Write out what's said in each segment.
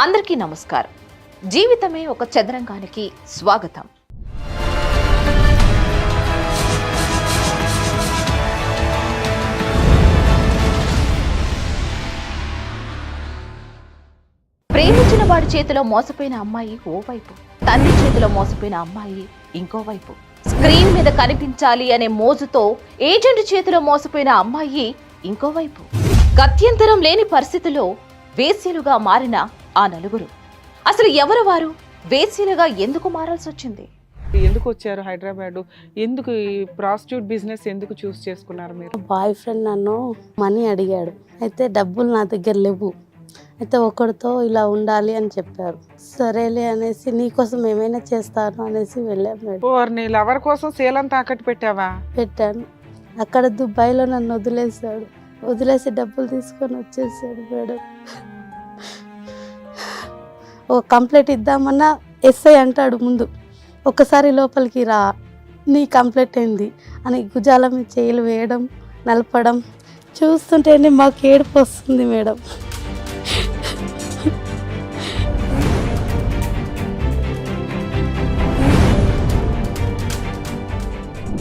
అందరికీ నమస్కారం. జీవితమే ఒక చదరంగానికి స్వాగతం. ప్రేమించిన వాడి చేతిలో మోసపోయిన అమ్మాయి ఓవైపు, తండ్రి చేతిలో మోసపోయిన అమ్మాయి ఇంకోవైపు. స్క్రీన్ మీద కనిపించాలి అనే మోజుతో ఏజెంట్ చేతిలో మోసపోయిన అమ్మాయి ఇంకోవైపు. గత్యంతరం లేని పరిస్థితిలో వేశ్యలుగా మారిన ఆ నలుగురు అసలు ఎవరు? వారు వేశ్యలుగా ఎందుకు మారాల్సి వచ్చింది? ఎందుకు వచ్చారు హైదరాబాద్? ఎందుకు ఈ ప్రాస్టిట్యూట్ బిజినెస్ ఎందుకు చూస్ చేసుకున్నారు మీరు? బాయ్ ఫ్రెండ్ నన్ను మనీ అడిగాడు, అయితే డబ్బులు నా దగ్గర లేవు, అయితే ఒకరితో ఇలా ఉండాలి అని చెప్పారు. సరేలే అనేసి నీకోసం ఏమైనా చేస్తాను అనేసి వెళ్ళాను మేడం. నీ లవర్ కోసం సేలం తాకట్టు పెట్టావా? పెట్టాను. అక్కడ దుబాయ్లో నన్ను వదిలేశాడు, వదిలేసి డబ్బులు తీసుకొని వచ్చేసాడు మేడం. ఓ కంప్లైంట్ ఇద్దామన్నా ఎస్ఐ అంటాడు ముందు, ఒక్కసారి లోపలికి రా, నీ కంప్లైంట్ ఏంది అని భుజాల మీద చేతులు వేయడం, నలపడం చూస్తుంటేనే మాకు ఏడుపు వస్తుంది మేడం.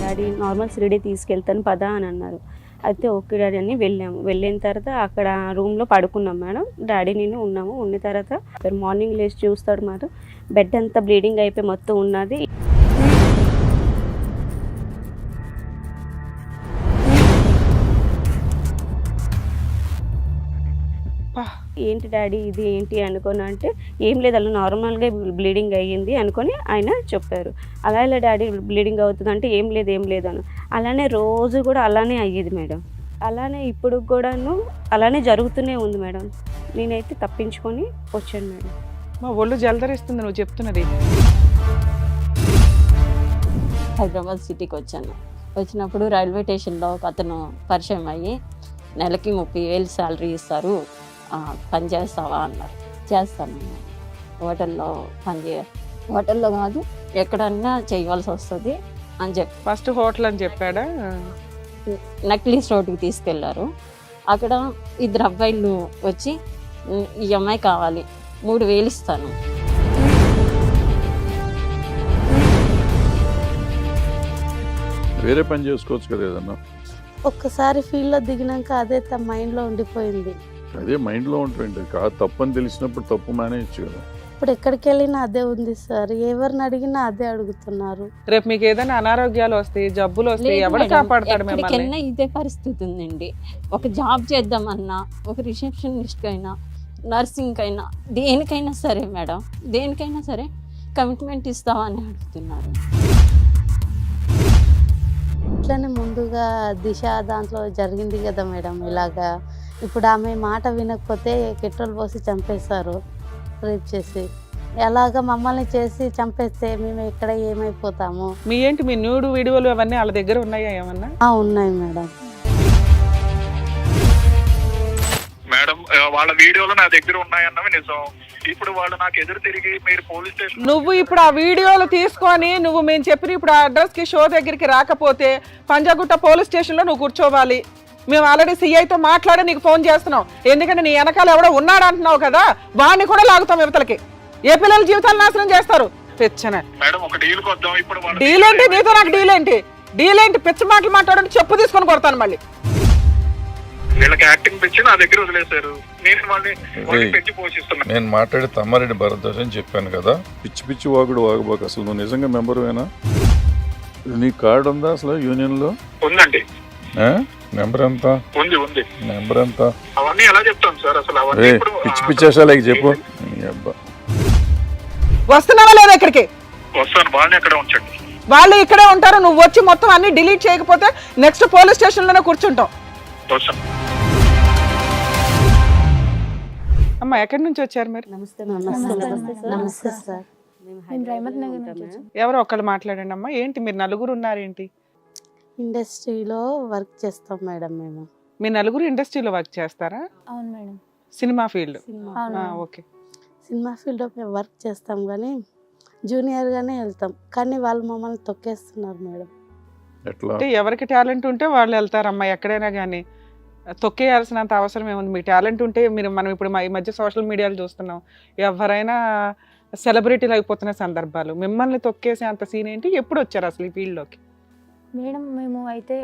డాడీ నార్మల్ షిరిడి తీసుకెళ్తాను పదా అని అన్నారు. అయితే ఓకే డాడీ అని వెళ్ళాము. వెళ్ళిన తర్వాత అక్కడ రూమ్లో పడుకున్నాం మేడం. డాడీ నేను ఉన్నాము. ఉన్న తర్వాత మార్నింగ్ లేచి చూస్తాడు మేడం, బెడ్ అంతా బ్లీడింగ్ అయిపోయి మొత్తం ఉన్నది. ఏంటి డాడీ ఇది ఏంటి అనుకొని అంటే ఏం లేదు, అలా నార్మల్గా బ్లీడింగ్ అయ్యింది అనుకొని ఆయన చెప్పారు. అలా ఇలా డాడీ బ్లీడింగ్ అవుతుంది అంటే ఏం లేదు అని. అలానే రోజు కూడా అలానే అయ్యేది మేడం. అలానే ఇప్పుడు కూడాను అలానే జరుగుతూనే ఉంది మేడం. నేనైతే తప్పించుకొని వచ్చాను మేడం. మా ఒళ్ళు జలదరిస్తుంది నువ్వు చెప్తున్నది. హైదరాబాద్ సిటీకి వచ్చాను. వచ్చినప్పుడు రైల్వే స్టేషన్లో ఒక అతను పరిచయం అయ్యి నెలకి 30,000 శాలరీ ఇస్తారు, పని చేస్తావా అన్నారు. చేస్తాను. హోటల్లో హోటల్లో కాదు ఎక్కడన్నా చేయవలసి వస్తుంది అని చెప్పి ఫస్ట్ హోటల్ అని చెప్పాడా? నక్లీస్ రోడ్డుకి తీసుకెళ్లారు. అక్కడ 2 అబ్బాయిలు వచ్చి ఈ అమ్మాయి కావాలి, 3,000 ఇస్తాను. వేరే పని చేసుకోవచ్చు కదా ఏదన్నా. ఒక్కసారి ఫీల్డ్లో దిగినాక అదే మైండ్లో ఉండిపోయింది. అదే మైండ్లో ఉంటుంది కాదు, తప్పని తెలిసినప్పుడు తప్పు మానేయచ్చు కదా. ఇప్పుడు ఎక్కడికి వెళ్ళినా అదే ఉంది సార్, ఎవరిని అడిగినా అదే అడుగుతున్నారు. రేపు మీకు ఏదైనా అనారోగ్యాలు వస్తాయి, జబ్బులు వస్తాయి, ఎవరు కాపాడతాడు మిమ్మల్ని? ఎక్కడికైనా ఇదే పరిస్థితి ఉందండి. ఒక జాబ్ చేద్దామన్నా, ఒక రిసెప్షనిస్ట్ అయినా, నర్సింగ్ అయినా, దేనికైనా సరే మేడం, దేనికైనా సరే కమిట్మెంట్ ఇస్తావా అని అడుగుతున్నారు. ఇట్లనే ముందుగా దిశ దాంట్లో జరిగింది కదా మేడం ఇలాగా. ఇప్పుడు ఆమె మాట వినకపోతే పెట్రోల్ పోసి చంపేస్తారు, రేప్ చేసి. ఎలాగ మమ్మల్ని చేసి చంపేస్తే మేము ఎక్కడ ఏమైపోతాము? మీ న్యూడ్ వీడియోలు అవన్నీ వాళ్ళ దగ్గర ఉన్నాయా ఏమన్నా? ఉన్నాయి మేడం. మేడం వాళ్ళ వీడియోలు నా దగ్గర ఉన్నాయన్నవి నిజం. ఇప్పుడు వాళ్ళు నాకు ఎదురు తిరిగి మీరు పోలీస్ స్టేషన్, నువ్వు ఇప్పుడు ఆ వీడియోలు తీసుకొని నువ్వు మేము చెప్పిన ఇప్పుడు ఆ అడ్రస్కి షో దగ్గరికి రాకపోతే పంజాగుట్ట పోలీస్ స్టేషన్లో నువ్వు కూర్చోవాలి. మేము ఆల్రెడీ సిఐతో మాట్లాడి నీకు ఫోన్ చేస్తున్నాం. ఎందుకంటే నీ వెనకాల ఎవడో ఉన్నాడు అంటున్నావు కదా, వాడిని కూడా లాగుతాం యువతలకి. ఏ పిల్లల జీవితాలు నాశనం చేస్తారు? పిచ్చనే మేడం ఒక డీల్ కొద్దాం. ఇప్పుడు డీల్ ఏంటి? నీతో నాకు డీల్ ఏంటి? డీల్ ఏంటి? పిచ్చ మాటలు మాట్లాడండి, చెప్పు తీసుకొని కొడతాను మళ్ళీ. వీళ్ళకి యాక్టింగ్ పిచ్చి నా దగ్గర వదిలేశారు. నేను వాళ్ళని పెంచి పోషిస్తున్నాను. నేను మాట్లాడి తమ్మారెడ్డి భరద్వాజ్ అని చెప్పాను కదా, పిచ్చి పిచ్చి వాగుడు వాగబాక. అసలు నువ్వు నిజంగా మెంబర్వేనా? నీ కార్డు ఉందా అసలు యూనియన్లో? ఉందండి. నెంబర్ ఎంత? ఉంది. నెంబర్ ఎంత? అవన్నీ ఎలా చెప్తాను సార్? అసలు అవన్నీ పిచ్చి పిచ్చేసాలకి చెప్పు. వస్తున్నావా లేదా ఇక్కడికి? వస్తాను. వాళ్ళని ఎక్కడ ఉంచండి. వాళ్ళు ఇక్కడే ఉంటారు. నువ్వు వచ్చి మొత్తం అన్ని డిలీట్ చేయకపోతే నెక్స్ట్ పోలీస్ స్టేషన్ లోనే కూర్చుంటాం. వస్తాను. అమ్మా ఎక్కడి నుంచి వచ్చారు మీరు? నమస్తే నమస్తే సార్. ఎవరో ఒకళ్ళు మాట్లాడండి అమ్మా. ఏంటి మీరు నలుగురు ఉన్నారేంటి? ఇండస్ట్రీలో వర్క్ చేస్తాం మేడం మేము. మీ నలుగురు ఇండస్ట్రీలో వర్క్ చేస్తారా? అవును madam. Cinema field? Okay. Cinema ఫీల్డ్లో మేము వర్క్ చేస్తాం కానీ జూనియర్గానే వెళ్తాం, కానీ వాళ్ళు మమ్మల్ని తొక్కేస్తున్నారు మేడం. ఎట్లా? అంటే ఎవరికి టాలెంట్ ఉంటే వాళ్ళు వెళ్తారమ్మా ఎక్కడైనా కానీ. తొక్కేయాల్సినంత అవసరం ఏముంది? మీ టాలెంట్ ఉంటే మనం ఇప్పుడు ఈ మధ్య సోషల్ మీడియాలో చూస్తున్నాం, ఎవరైనా సెలబ్రిటీలు అయిపోతున్న సందర్భాలు. మిమ్మల్ని తొక్కేసే అంత సీన్ ఏంటి? ఎప్పుడు వచ్చారు అసలు ఈ ఫీల్డ్లోకి? మేడం మేము అయితే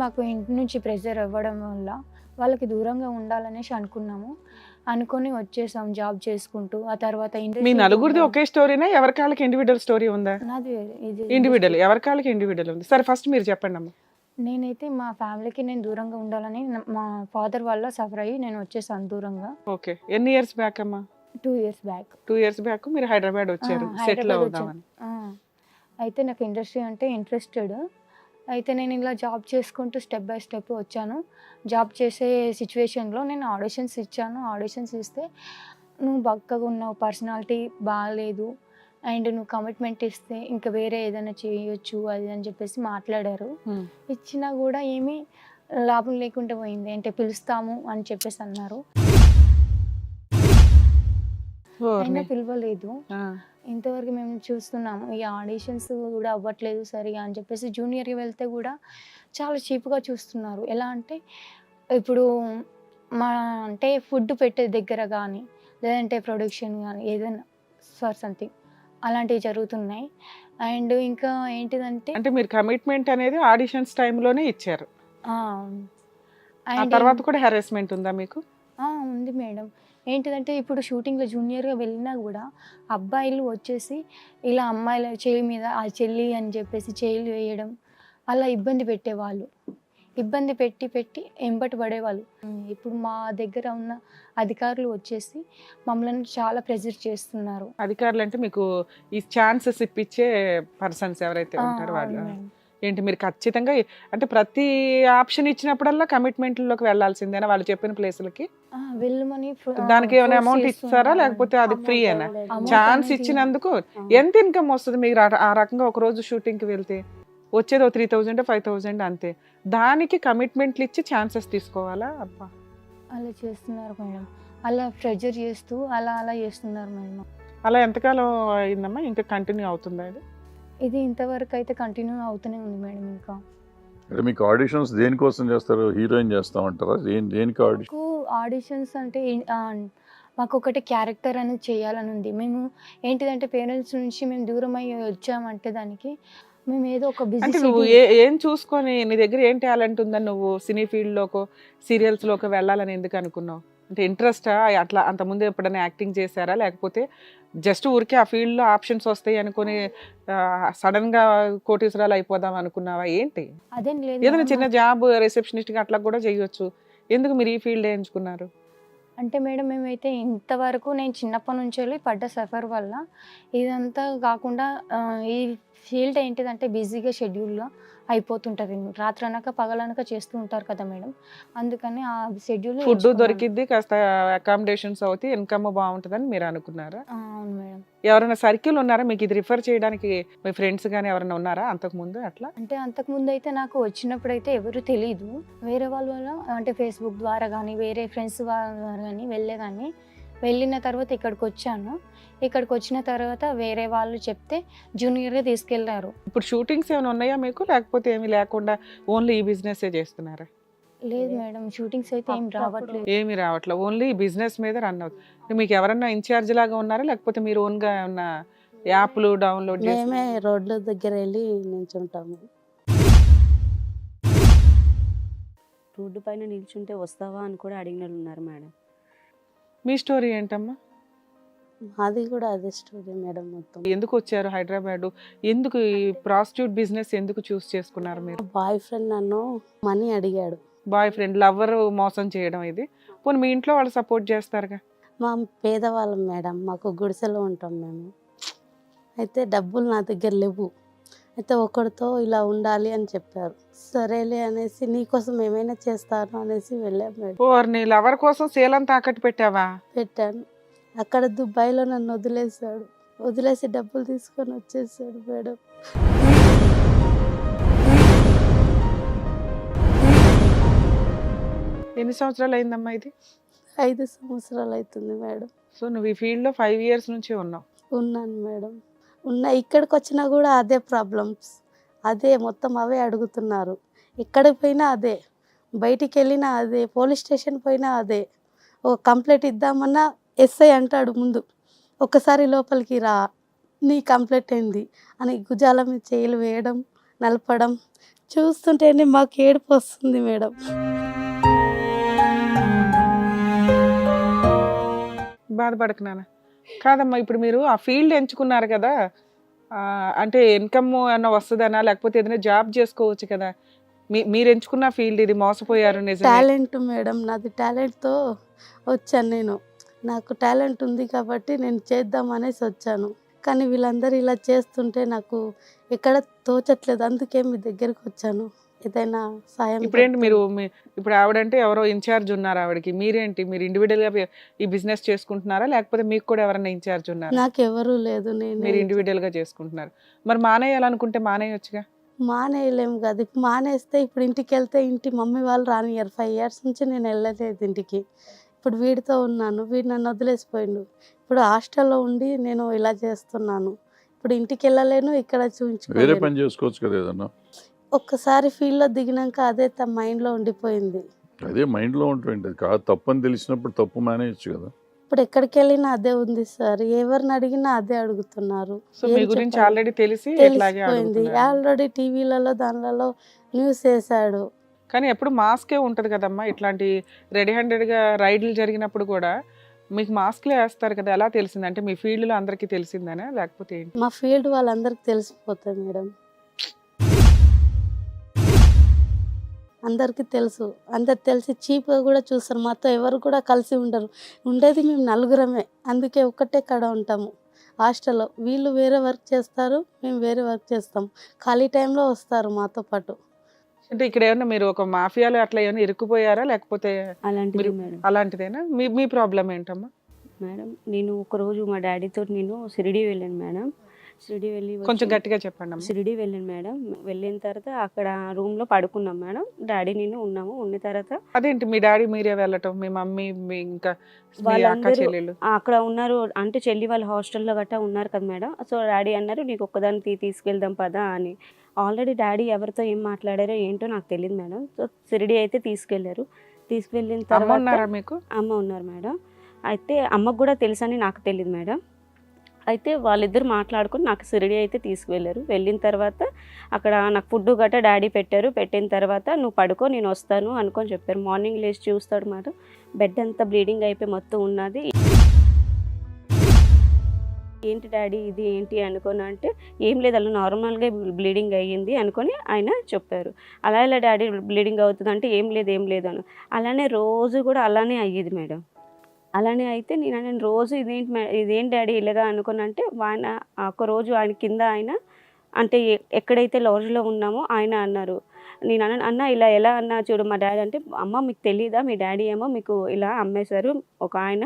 మాకు ఇంటి నుంచి ప్రెషర్ ఇవ్వడం వల్ల వాళ్ళకి దూరంగా ఉండాలనేసి అనుకొని వచ్చేసాం జాబ్ చేసుకుంటూ. ఆ తర్వాత మీ నలుగురిది ఒకే స్టోరీనా? ఎవరి కాళ్ళకి ఇండివిజువల్ స్టోరీ ఉందా? నాది ఇది ఇండివిజువల్, ఎవరి కాళ్ళకి ఇండివిజువల్ ఉంది. సరే ఫస్ట్ మీరు చెప్పండి అమ్మ. నేనైతే మా ఫ్యామిలీకి నేను దూరంగా ఉండాలని మా ఫాదర్ వల్ల సఫర్ అయ్యి నేను వచ్చేసాను దూరంగా. ఓకే, ఎన్ని ఇయర్స్ బ్యాక్ అమ్మా? 2 years బ్యాక్. 2 years బ్యాక్ మీరు హైదరాబాద్ వచ్చారు సెటిల్ అవుదామని. అయితే నాకు ఇండస్ట్రీ అంటే ఇంట్రెస్టెడ్. అయితే నేను ఇలా జాబ్ చేసుకుంటూ స్టెప్ బై స్టెప్ వచ్చాను. జాబ్ చేసే సిచ్యువేషన్లో నేను ఆడిషన్స్ ఇచ్చాను. ఆడిషన్స్ ఇస్తే నువ్వు బక్కగా ఉన్నావు, పర్సనాలిటీ బాగాలేదు, అండ్ నువ్వు కమిట్మెంట్ ఇస్తే ఇంకా వేరే ఏదైనా చేయొచ్చు అది అని చెప్పేసి మాట్లాడారు. ఇచ్చినా కూడా ఏమీ లాభం లేకుండా పోయింది. అంటే పిలుస్తాము అని చెప్పేసి అన్నారు, అయినా పిలవలేదు. ఇంతవరకు మేము చూస్తున్నాము ఈ ఆడిషన్స్ కూడా అవ్వట్లేదు సరిగా అని చెప్పేసి. జూనియర్కి వెళ్తే కూడా చాలా చీప్గా చూస్తున్నారు. ఎలా అంటే ఇప్పుడు అంటే ఫుడ్ పెట్టే దగ్గర కానీ లేదంటే ప్రొడక్షన్ కానీ ఏదైనా సంథింగ్ అలాంటివి జరుగుతున్నాయి. అండ్ ఇంకా ఏంటిదంటే అంటే మీరు కమిట్మెంట్ అనేది ఆడిషన్స్ టైంలోనే ఇచ్చారు. ఆ తర్వాత కూడా హెరాస్మెంట్ ఉందా మీకు? ఉంది మేడం. ఏంటిదంటే ఇప్పుడు షూటింగ్లో జూనియర్గా వెళ్ళినా కూడా అబ్బాయిలు వచ్చేసి ఇలా అమ్మాయిల చేయి మీద ఆ చెల్లి అని చెప్పేసి చేయిలు వేయడం అలా ఇబ్బంది పెట్టేవాళ్ళు. ఇబ్బంది పెట్టి ఎంబటి పడేవాళ్ళు. ఇప్పుడు మా దగ్గర ఉన్న అధికారులు వచ్చేసి మమ్మల్ని చాలా ప్రెజర్ చేస్తున్నారు. అధికారులు అంటే మీకు ఈ ఛాన్సెస్ ఇప్పించే పర్సన్స్ ఎవరైతే ఉంటారో వాళ్ళు ఏంటి? మీరు ఖచ్చితంగా అంటే ప్రతి ఆప్షన్ ఇచ్చినప్పుడల్లా కమిట్మెంట్లోకి వెళ్ళాల్సిందేనా వాళ్ళు చెప్పిన ప్లేసులకి? వెళ్ళమని దానికి ఏమైనా అమౌంట్ ఇస్తారా లేకపోతే అది ఫ్రీ అయినా? ఛాన్స్ ఇచ్చినందుకు ఎంత ఇన్కమ్ వస్తుంది మీరు ఆ రకంగా ఒక రోజు షూటింగ్కి వెళ్తే? వచ్చేది 3,000 5,000 అంతే. దానికి కమిట్మెంట్లు ఇచ్చి ఛాన్సెస్ తీసుకోవాలా? అబ్బా, అలా చేస్తున్నారు మేడం. అలా ప్రెజర్ చేస్తూ అలా చేస్తున్నారు మేడం. అలా ఎంతకాలం అయిందమ్మా? ఇంకా కంటిన్యూ అవుతుందా ఇది? ఇది ఇంతవరకు అయితే కంటిన్యూ అవుతూనే ఉంది మేడం. ఇంకా మీకు ఆడిషన్స్ దేనికోసం చేస్తారు? హీరోయిన్ చేస్తా ఉంటారా? దేనికి ఆడిషన్? ఆడిషన్స్ అంటే మాకు ఒకటి క్యారెక్టర్ అనేది చేయాలని ఉంది. మేము ఏంటిదంటే పేరెంట్స్ నుంచి మేము దూరం అయ్యి వచ్చామంటే దానికి మేము ఏదో ఒక అంటే బిజినెస్ నువ్వు ఏం చూసుకొని నీ దగ్గర ఏం టాలెంట్ ఉందని నువ్వు సినీ ఫీల్డ్లోకో సీరియల్స్లోకి వెళ్ళాలని ఎందుకు అనుకున్నావు? అంటే ఇంట్రెస్టా? అట్లా అంతకుముందు ఎప్పుడైనా యాక్టింగ్ చేశారా లేకపోతే జస్ట్ ఊరికే ఆ ఫీల్డ్లో ఆప్షన్స్ వస్తాయి అనుకుని సడన్గా కోటీశ్వరాలు అయిపోదాం అనుకున్నావా ఏంటి? అదేం లేదు ఏదైనా మేడం. చిన్న జాబ్ రిసెప్షనిస్ట్గా అట్లా కూడా చేయొచ్చు. ఎందుకు మీరు ఈ ఫీల్డ్ ఎంచుకున్నారు? అంటే మేడం మేమైతే ఇంతవరకు నేను చిన్నప్పటి నుంచి వెళ్ళి పడ్డ సఫర్ వల్ల ఇదంతా కాకుండా ఈ ఫీల్డ్ ఏంటిదంటే బిజీగా షెడ్యూల్లో అయిపోతుంటుంది. రాత్రి అనక పగలనక చేస్తూ ఉంటారు కదా మేడం. అందుకని ఆ షెడ్యూల్ ఫుడ్ దొరికిద్ది, కాస్త అకామిడేషన్స్ అవుతాయి, ఇన్కమ్ బాగుంటుందని మీరు అనుకున్నారా? అవును మేడం. ఎవరైనా సర్కిల్ ఉన్నారా మీకు ఇది రిఫర్ చేయడానికి? మీ ఫ్రెండ్స్ కానీ ఎవరైనా ఉన్నారా అంతకుముందు అట్లా? అంటే అంతకుముందు అయితే నాకు వచ్చినప్పుడు అయితే ఎవరు తెలీదు. వేరే వాళ్ళ వల్ల అంటే ఫేస్బుక్ ద్వారా కానీ వేరే ఫ్రెండ్స్ ద్వారా కానీ వెళ్ళేదాన్ని. వెళ్ళిన తర్వాత ఇక్కడికి వచ్చాను. ఇక్కడికి వచ్చిన తర్వాత వేరే వాళ్ళు చెప్తే జూనియర్గా తీసుకెళ్లారు. ఇప్పుడు షూటింగ్స్ ఏమైనా ఉన్నాయా మీకు లేకపోతే ఏమీ లేకుండా ఓన్లీ ఈ బిజినెస్ చేస్తున్నారా? లేదు మేడం, షూటింగ్స్ అయితే ఏం రావట్లేదు. ఏమి రావట్లేదు, ఓన్లీ బిజినెస్ మీద రన్ అవుతుంది. మీకు ఎవరన్నా ఇన్ఛార్జ్ లాగా ఉన్నారా లేకపోతే మీరు ఓన్గా ఏమన్నా యాప్లు డౌన్లోడ్ చేసి? మేమే రోడ్ల దగ్గర వెళ్ళి నిల్చుంటాము. రోడ్డు పైన నిల్చుంటే వస్తావా అని కూడా అడిగిన వాళ్ళు ఉన్నారు మేడం. మీ స్టోరీ ఏంటమ్మా? అది కూడా అదే స్టోరీ మేడం. మొత్తం ఎందుకు వచ్చారు హైదరాబాద్? ఎందుకు ఈ ప్రాస్టిట్యూట్ బిజినెస్ ఎందుకు చూస్ చేసుకున్నారు మీరు? బాయ్ ఫ్రెండ్ నన్ను మనీ అడిగాడు. బాయ్ ఫ్రెండ్ లవర్ మోసం చేయడం ఇది. పోనీ మీ ఇంట్లో వాళ్ళు సపోర్ట్ చేస్తారుగా? మా పేదవాళ్ళం మేడం, మాకు గుడిసెలో ఉంటాం మేము. అయితే డబ్బులు నా దగ్గర లేవు. అయితే ఒకరితో ఇలా ఉండాలి అని చెప్పారు. సరేలే అనేసి నీకోసం ఏమైనా చేస్తాను అనేసి వెళ్ళాం మేడం. నీ లవర్ కోసం సేలం తాకట్టు పెట్టావా? పెట్టాను. అక్కడ దుబాయ్లో నన్ను వదిలేసి డబ్బులు తీసుకొని వచ్చేసాడు మేడం. ఎన్ని సంవత్సరాలు అయిందమ్మా ఇది? 5 సంవత్సరాలు అవుతుంది మేడం. సో నువ్వు ఈ ఫీల్డ్లో 5 years నుంచి ఉన్నావు? ఉన్నాను మేడం. ఇక్కడికి వచ్చినా కూడా అదే ప్రాబ్లమ్స్, అదే మొత్తం అవే అడుగుతున్నారు. ఎక్కడికి పోయినా అదే. బయటికి వెళ్ళినా అదే, పోలీస్ స్టేషన్ పోయినా అదే. ఓ కంప్లైంట్ ఇద్దామన్నా ఎస్ఐ అంటాడు ముందు, ఒక్కసారి లోపలికి రా, నీ కంప్లైంట్ ఏంది అని భుజాల మీద చేయలు వేయడం, నలపడం చూస్తుంటేనే మాకు ఏడుపు వస్తుంది మేడం. బాధపడకు నాన్న. కాదమ్మా, ఇప్పుడు మీరు ఆ ఫీల్డ్ ఎంచుకున్నారు కదా, అంటే ఇన్కమ్ అన్న వస్తుందనా, లేకపోతే ఏదైనా జాబ్ చేసుకోవచ్చు కదా. మీరు ఎంచుకున్న ఫీల్డ్ ఇది, మోసపోయారు నిజమే. టాలెంట్ మేడం, నాది టాలెంట్తో వచ్చాను నేను. నాకు టాలెంట్ ఉంది కాబట్టి నేను చేద్దాం అనేసి వచ్చాను. కానీ వీళ్ళందరూ ఇలా చేస్తుంటే నాకు ఎక్కడ తోచట్లేదు, అందుకే మీ దగ్గరికి వచ్చాను. ఏదైనా సాయం. ఇప్పుడేంటి మీరు ఇప్పుడు ఆవిడంటే ఎవరో ఇన్ఛార్జ్ ఉన్నారు ఆవిడకి, మీరేంటి మీరు ఇండివిడువల్ గా ఈ బిజినెస్ చేసుకుంటున్నారా, లేకపోతే మీకు కూడా ఎవరైనా ఇన్ఛార్జ్ ఉన్నారా? నాకు ఎవరు లేదు, నేను మీరు ఇండివిడువల్ గా చేసుకుంటున్నారు. మరి మానేయాలనుకుంటే మానేయొచ్చుగా. మానేయలేము కదా. ఇప్పుడు మానేస్తే ఇప్పుడు ఇంటికి వెళ్తే ఇంటి మమ్మీ వాళ్ళు రానియరు. 5 years నుంచి నేను వెళ్ళలేదు ఇంటికి. ఇప్పుడు వీడితో ఉన్నాను, వీడు నన్ను వదిలేసిపోయిండు. ఇప్పుడు హాస్టల్లో ఉండి నేను ఇలా చేస్తున్నాను. ఇప్పుడు ఇంటికి వెళ్ళలేను, ఇక్కడ వేరే చూపించుకోలేను. పని చేసుకోవచ్చు కదా ఏదన్నా. ఒక్కసారి ఫీల్డ్లో దిగినాక అదే మైండ్లో ఉండిపోయింది. అదే మైండ్లో ఉంటుంది, అది కాదు తప్పని తెలిసినప్పుడు తప్పు మానేయచ్చు కదా. ఇప్పుడు ఎక్కడికి వెళ్ళినా అదే ఉంది సార్, ఎవరిని అడిగినా అదే అడుగుతున్నారు. సో ఏం మీ గురించి చెప్పాలి? ఆల్రెడీ తెలిసి ఇట్లాగే తెలిసిపోయింది. అడుగుతున్నారు. ఆల్రెడీ టీవీలలో దానిలలో న్యూస్ వేశాడు. కానీ ఎప్పుడు మాస్కే ఉంటది కదమ్మా, ఇట్లాంటి రెడీ హ్యాండెడ్ గా రైడ్లు జరిగినప్పుడు కూడా మీకు మాస్క్లే వేస్తారు కదా. ఎలా తెలిసింది అంటే మీ ఫీల్డ్ లో అందరికీ తెలిసిందనా, లేకపోతే ఏంటి? మా ఫీల్డ్ వాళ్ళందరికి తెలిసిపోతుంది మేడం, అందరికీ తెలుసు. అందరు తెలిసి చీప్గా కూడా చూస్తారు. మాతో ఎవరు కూడా కలిసి ఉండరు. ఉండేది మేము 4 అందుకే ఒక్కటే కాడ ఉంటాము హాస్టల్లో. వీళ్ళు వేరే వర్క్ చేస్తారు, మేము వేరే వర్క్ చేస్తాం. ఖాళీ టైంలో వస్తారు మాతో పాటు. అంటే ఇక్కడ ఏమన్నా మీరు ఒక మాఫియాలో అట్లా ఏమైనా ఇరుక్కుపోయారా, లేకపోతే అలాంటిది మేడం. అలాంటిదేనా? మీ ప్రాబ్లం ఏంటమ్మా? మేడం నేను ఒకరోజు మా డాడీతో నేను షిరిడి వెళ్ళాను మేడం. షిరిడి వెళ్ళి కొంచెం గట్టిగా చెప్పండి అమ్మా. షిరిడి వెళ్ళాను మేడం. వెళ్ళిన తర్వాత అక్కడ రూమ్లో పడుకున్నాం మేడం. డాడీ నేను ఉన్నాము. ఉన్న తర్వాత అదేంటి మీ డాడీ మీరే వెళ్ళటం, మీ మమ్మీ ఇంకా మీ అక్క వాళ్ళందరూ చెల్లెళ్ళు? అక్కడ ఉన్నారు, అంటే చెల్లి వాళ్ళ హాస్టల్లో గట్టా ఉన్నారు కదా మేడం. సో డాడీ అన్నారు నీకు ఒక్కదాన్ని తీసుకెళ్దాం పదా అని. ఆల్రెడీ డాడీ ఎవరితో ఏం మాట్లాడారో ఏంటో నాకు తెలియదు మేడం. సో షిరిడి అయితే తీసుకెళ్లారు. తీసుకెళ్ళిన అమ్మ తర్వాత ఉన్నారా మీకు? అమ్మ ఉన్నారు మేడం. అయితే అమ్మకు కూడా తెలుసని నాకు తెలియదు మేడం. అయితే వాళ్ళిద్దరు మాట్లాడుకుని నాకు షిరిడి అయితే తీసుకువెళ్ళారు. వెళ్ళిన తర్వాత అక్కడ నాకు ఫుడ్ గట్రా డాడీ పెట్టారు. పెట్టిన తర్వాత నువ్వు పడుకో నేను వస్తాను అనుకొని చెప్పారు. మార్నింగ్ లేచి చూస్తాడు మేడం, బెడ్ అంతా బ్లీడింగ్ అయిపోయి మొత్తం ఉన్నది. ఏంటి డాడీ ఇది ఏంటి అనుకొని అంటే ఏం లేదు, అలా నార్మల్గా బ్లీడింగ్ అయ్యింది అనుకొని ఆయన చెప్పారు. అలా ఇలా డాడీ బ్లీడింగ్ అవుతుంది అంటే ఏం లేదు అని. అలానే రోజు కూడా అలానే అయ్యేది మేడం. అలానే అయితే నేను రోజు ఇదేంటి డాడీ ఇలాగా అనుకుని అంటే ఆయన ఒకరోజు ఆయన కింద ఆయన అంటే ఎక్కడైతే లాడ్జ్లో ఉన్నామో ఆయన అన్నారు. నేను అన్న ఇలా ఎలా అన్నా చూడు మా డాడీ అంటే, అమ్మ మీకు తెలియదా మీ డాడీ ఏమో మీకు ఇలా అమ్మేశారు, ఒక ఆయన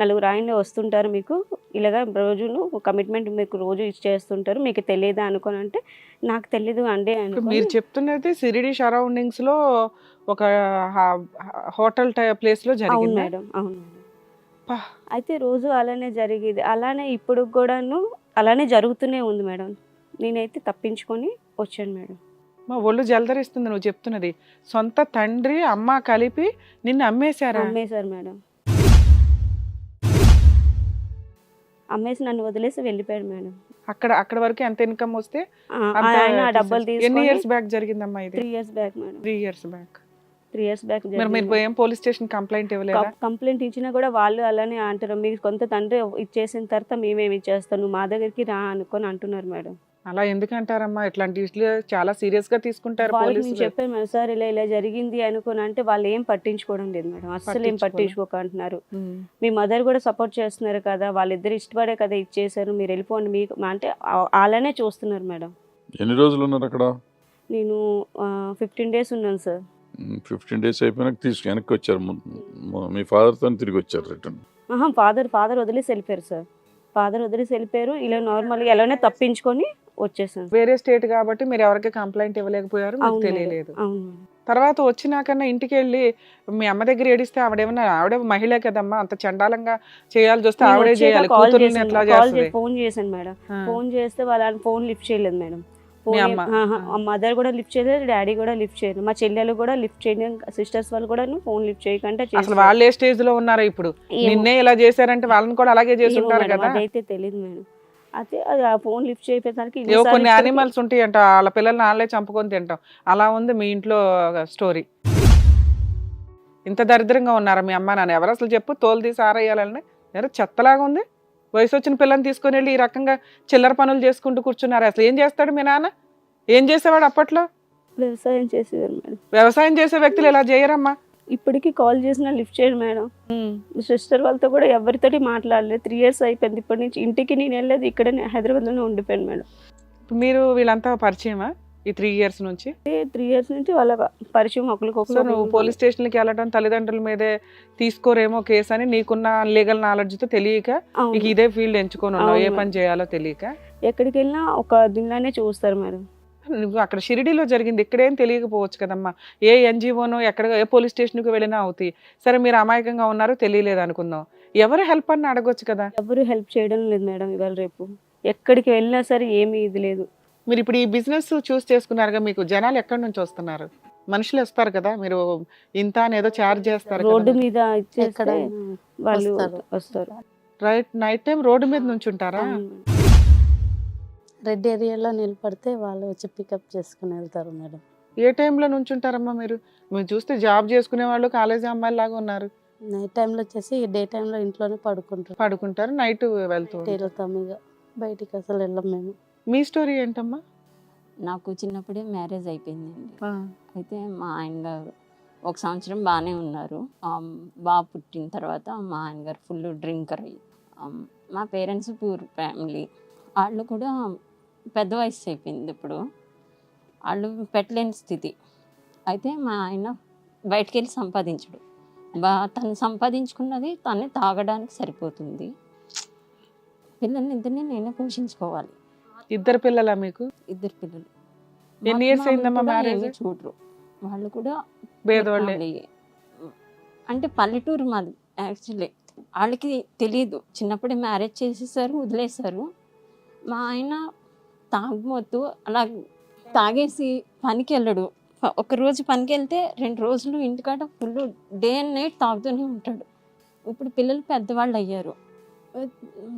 4 ఆయన వస్తుంటారు మీకు ఇలాగా రోజును కమిట్మెంట్ మీకు రోజు ఇచ్చేస్తుంటారు, మీకు తెలియదా అనుకోని అంటే నాకు తెలీదు అండి ఇప్పుడు మీరు చెప్తున్నది షిరిడి సరౌండింగ్స్ లో ఒక హోటల్ ప్లేస్ లో అవును జరిగింది. మేడం, అవును మేడం. అయితే రోజు అలానే జరిగేది. అలానే ఇప్పుడు కూడాను అలానే జరుగుతూనే ఉంది మేడం. నేనైతే తప్పించుకొని వచ్చాను మేడం. మా ఒళ్ళు జలదరిస్తుంది నువ్వు చెప్తున్నది. సొంత తండ్రి అమ్మ కలిపి నిన్ను అమ్మేశారా? అమ్మేశారు మేడం. అమ్మేసి నన్ను వదిలేసి వెళ్ళిపోయాడు మేడం. అక్కడ వరకు ఎంత ఇన్కమ్ వస్తే ఆయన డబ్బులు ఎన్ని తీసుకొని ఇయర్స్ బ్యాక్ జరిగిందమ్మా ఇది? 3 years back madam. 3 years back. 3 years back మీరు ఏం పోలీస్ స్టేషన్ కంప్లైంట్ ఇవ్వలేదా? కంప్లైంట్ ఇచ్చినా కూడా వాళ్ళు అలానే అంటారు, మీకు కొంత తండ్రి ఇచ్చేసిన తర్వాత మేమేమి ఇచ్చేస్తాం, నువ్వు మా దగ్గరికి రా అనుకొని అంటున్నారు మేడం. అలా ఎందుకు అంటారమ్మా? ఇట్లాంటి ఇష్యూలు చాలా సీరియస్ గా తీసుకుంటారు వాళ్ళకి నేను పోలీసులు. చెప్పాను మేడం, సార్ ఇలా జరిగింది అనుకుని అంటే వాళ్ళు ఏం పట్టించుకోవడం లేదు మేడం, అస్సలు ఏం పట్టించుకోక అంటున్నారు. మీ మదర్ కూడా సపోర్ట్ చేస్తున్నారు కదా, వాళ్ళిద్దరు ఇష్టపడే కదా ఇచ్చేసారు, మీరు వెళ్ళిపోండి మీకు అంటే అలానే చూస్తున్నారు మేడం. ఎన్ని రోజులు ఉన్నారు అక్కడ? నేను 15 days ఉన్నాను సార్. 15 days అయిపోయినాక వెనక్కి వచ్చారు. మీ ఫాదర్తో తిరిగి వచ్చారు రిటర్న్? ఫాదర్ వదిలేసి వెళ్ళిపోయారు సార్. ఫాదర్ వదిలేసి వెళ్ళిపోయారు. ఇలా నార్మల్గా ఎలానే తప్పించుకొని వచ్చేసాను. వేరే స్టేట్ కాబట్టి మీరు ఎవరికి కంప్లైంట్ ఇవ్వలేకపోయారు, మీకు తెలియలేదు. అవును. తర్వాత వచ్చినాకన్నా ఇంటికి వెళ్ళి మీ అమ్మ దగ్గర ఏడిస్తే ఆవిడ మహిళ కదమ్మా, అంత చండాలంగా చేయాల్సి వస్తే ఆవిడే చేయాలి. కూతుర్ని ఎట్లా చేస్తుంది? ఫోన్ చేశాను మేడం. ఫోన్ చేస్తే వాళ్ళ ఫోన్ లిఫ్ట్ చేయలేదు మేడం. మీ అమ్మ? మదర్ కూడా లిఫ్ట్ చేయలేదు, డాడీ కూడా లిఫ్ట్ చేయలేదు, మా చెల్లెలు కూడా లిఫ్ట్ చేయలేదు, సిస్టర్స్ వాళ్ళు కూడా ఫోన్ లిఫ్ట్ చేయకుండా అసలు వాళ్ళు ఏ స్టేజ్ లో ఉన్నారో ఇప్పుడు నిన్నే ఇలా చేశారంటే వాళ్ళని కూడా అలాగే చేసి ఉంటారు కదా. అదైతే తెలియదు మేడం. అయితే అది ఆ ఫోన్ లిఫ్ట్ చేయడానికి ఏవో కొన్ని యానిమల్స్ ఉంటాయి అంట, వాళ్ళ పిల్లల్ని వాళ్ళే చంపుకొని తింటాం, అలా ఉంది మీ ఇంట్లో స్టోరీ. ఇంత దరిద్రంగా ఉన్నారా మీ అమ్మ నాన్న? ఎవరు అసలు చెప్పు, తోలు తీసి ఆరేయాలని ఎవరు చెత్తలాగా ఉంది. వయసు వచ్చిన పిల్లని తీసుకొని వెళ్ళి ఈ రకంగా చిల్లర పనులు చేసుకుంటూ కూర్చున్నారు. అసలు ఏం చేస్తాడు మీ నాన్న? ఏం చేసేవాడు అప్పట్లో? వ్యవసాయం చేసేవారు మేడం. వ్యవసాయం చేసే వ్యక్తులు ఇలా చేయరమ్మా. ఇప్పటికీ కాల్ చేసినా లిఫ్ట్ చేయరు మేడం. సిస్టర్ వాళ్ళతో కూడా ఎవరితోటి మాట్లాడలేదు. 3 years అయిపోయింది. ఇప్పటి నుంచి ఇంటికి నేను వెళ్ళలేదు, ఇక్కడనే హైదరాబాద్లోనే ఉండిపోయాను మేడం. మీరు వీళ్ళంతా పరిచయమా ఈ 3 years నుంచి? 3 years నుంచి వాళ్ళ పరిచయం ఒకరికొకరు. నువ్వు పోలీస్ స్టేషన్కి వెళ్ళడం తల్లిదండ్రుల మీదే తీసుకోరేమో కేసు అని నీకున్న లీగల్ నాలెడ్జ్తో తెలియక నీకు ఇదే ఫీల్డ్ ఎంచుకొని ఉన్నావు, ఏ పని చేయాలో తెలియక. ఎక్కడికి వెళ్ళినా ఒక దీనిలోనే చూస్తారు మేడం. నువ్వు అక్కడ షిరిడీలో జరిగింది, ఇక్కడేం తెలియకపోవచ్చు కదమ్మా. ఏ ఎన్జిఓనో ఎక్కడ ఏ పోలీస్ స్టేషన్కి వెళ్ళినా అవుతాయి. సరే మీరు అమాయకంగా ఉన్నారు, తెలియలేదు అనుకుందాం, ఎవరు హెల్ప్ అని అడగొచ్చు కదా. ఎవరు హెల్ప్ చేయడం లేదు మేడం. ఇవాళ రేపు ఎక్కడికి వెళ్ళినా సరే ఏమీ ఇది లేదు. మీరు ఇప్పుడు ఈ బిజినెస్ చూస్ చేసుకున్నారుగా, మీకు జనాలు ఎక్కడి నుంచి వస్తున్నారు? మనుషులు వస్తారు కదా, మీరు ఇంత అని ఏదో ఛార్జ్ చేస్తారు, రోడ్డు మీద ఇచ్చేస్తే వాళ్ళు వస్తారు. రైట్, నైట్ టైం రోడ్డు మీద నుంచి ఉంటారా? రెడ్ ఏరియాలో నిలబడితే వాళ్ళు వచ్చి పికప్ చేసుకుని వెళ్తారు మేడం. ఏ టైంలో నుంచి ఉంటారమ్మా మీరు? మీరు చూస్తే జాబ్ చేసుకునే వాళ్ళు కాలేజీ అమ్మాయిలు లాగా ఉన్నారు. నైట్ టైంలో వచ్చేసి డే టైంలో ఇంట్లోనే పడుకుంటారు, నైట్ వెళ్తాం. ఇక బయటికి అసలు వెళ్ళం మేము. మీ స్టోరీ ఏంటమ్మా? నాకు చిన్నప్పుడే మ్యారేజ్ అయిపోయిందండి. అయితే మా ఆయన గారు 1 సంవత్సరం బాగానే ఉన్నారు. బాబు పుట్టిన తర్వాత మా ఆయన గారు ఫుల్ డ్రింకర్ అయ్యి, మా పేరెంట్స్ పూర్ ఫ్యామిలీ, వాళ్ళు కూడా పెద్ద వయసు అయిపోయింది. ఇప్పుడు వాళ్ళు పెట్టలేని స్థితి. అయితే మా ఆయన బయటికి వెళ్ళి సంపాదించడు. తను సంపాదించుకున్నది తను తాగడానికి సరిపోతుంది. పిల్లల్ని ఇద్దరిని నేనే పోషించుకోవాలి. 2 పిల్లలా మీకు? 2 పిల్లలు. ఎన్ని ఇయర్స్ అయిందమ్మా మ్యారేజ్? చూడరు వాళ్ళు కూడా పేదవాళ్ళే. అంటే పల్లెటూరు మాది యాక్చువల్లీ. వాళ్ళకి తెలియదు, చిన్నప్పుడే మ్యారేజ్ చేసేసారు, వదిలేశారు. మా ఆయన తాగుమోతు అలా తాగేసి పనికి వెళ్ళడు. ఒకరోజు పనికి వెళ్తే 2 రోజులు ఇంటికాడ ఫుల్ డే అండ్ నైట్ తాగుతూనే ఉంటాడు. ఇప్పుడు పిల్లలు పెద్దవాళ్ళు అయ్యారు.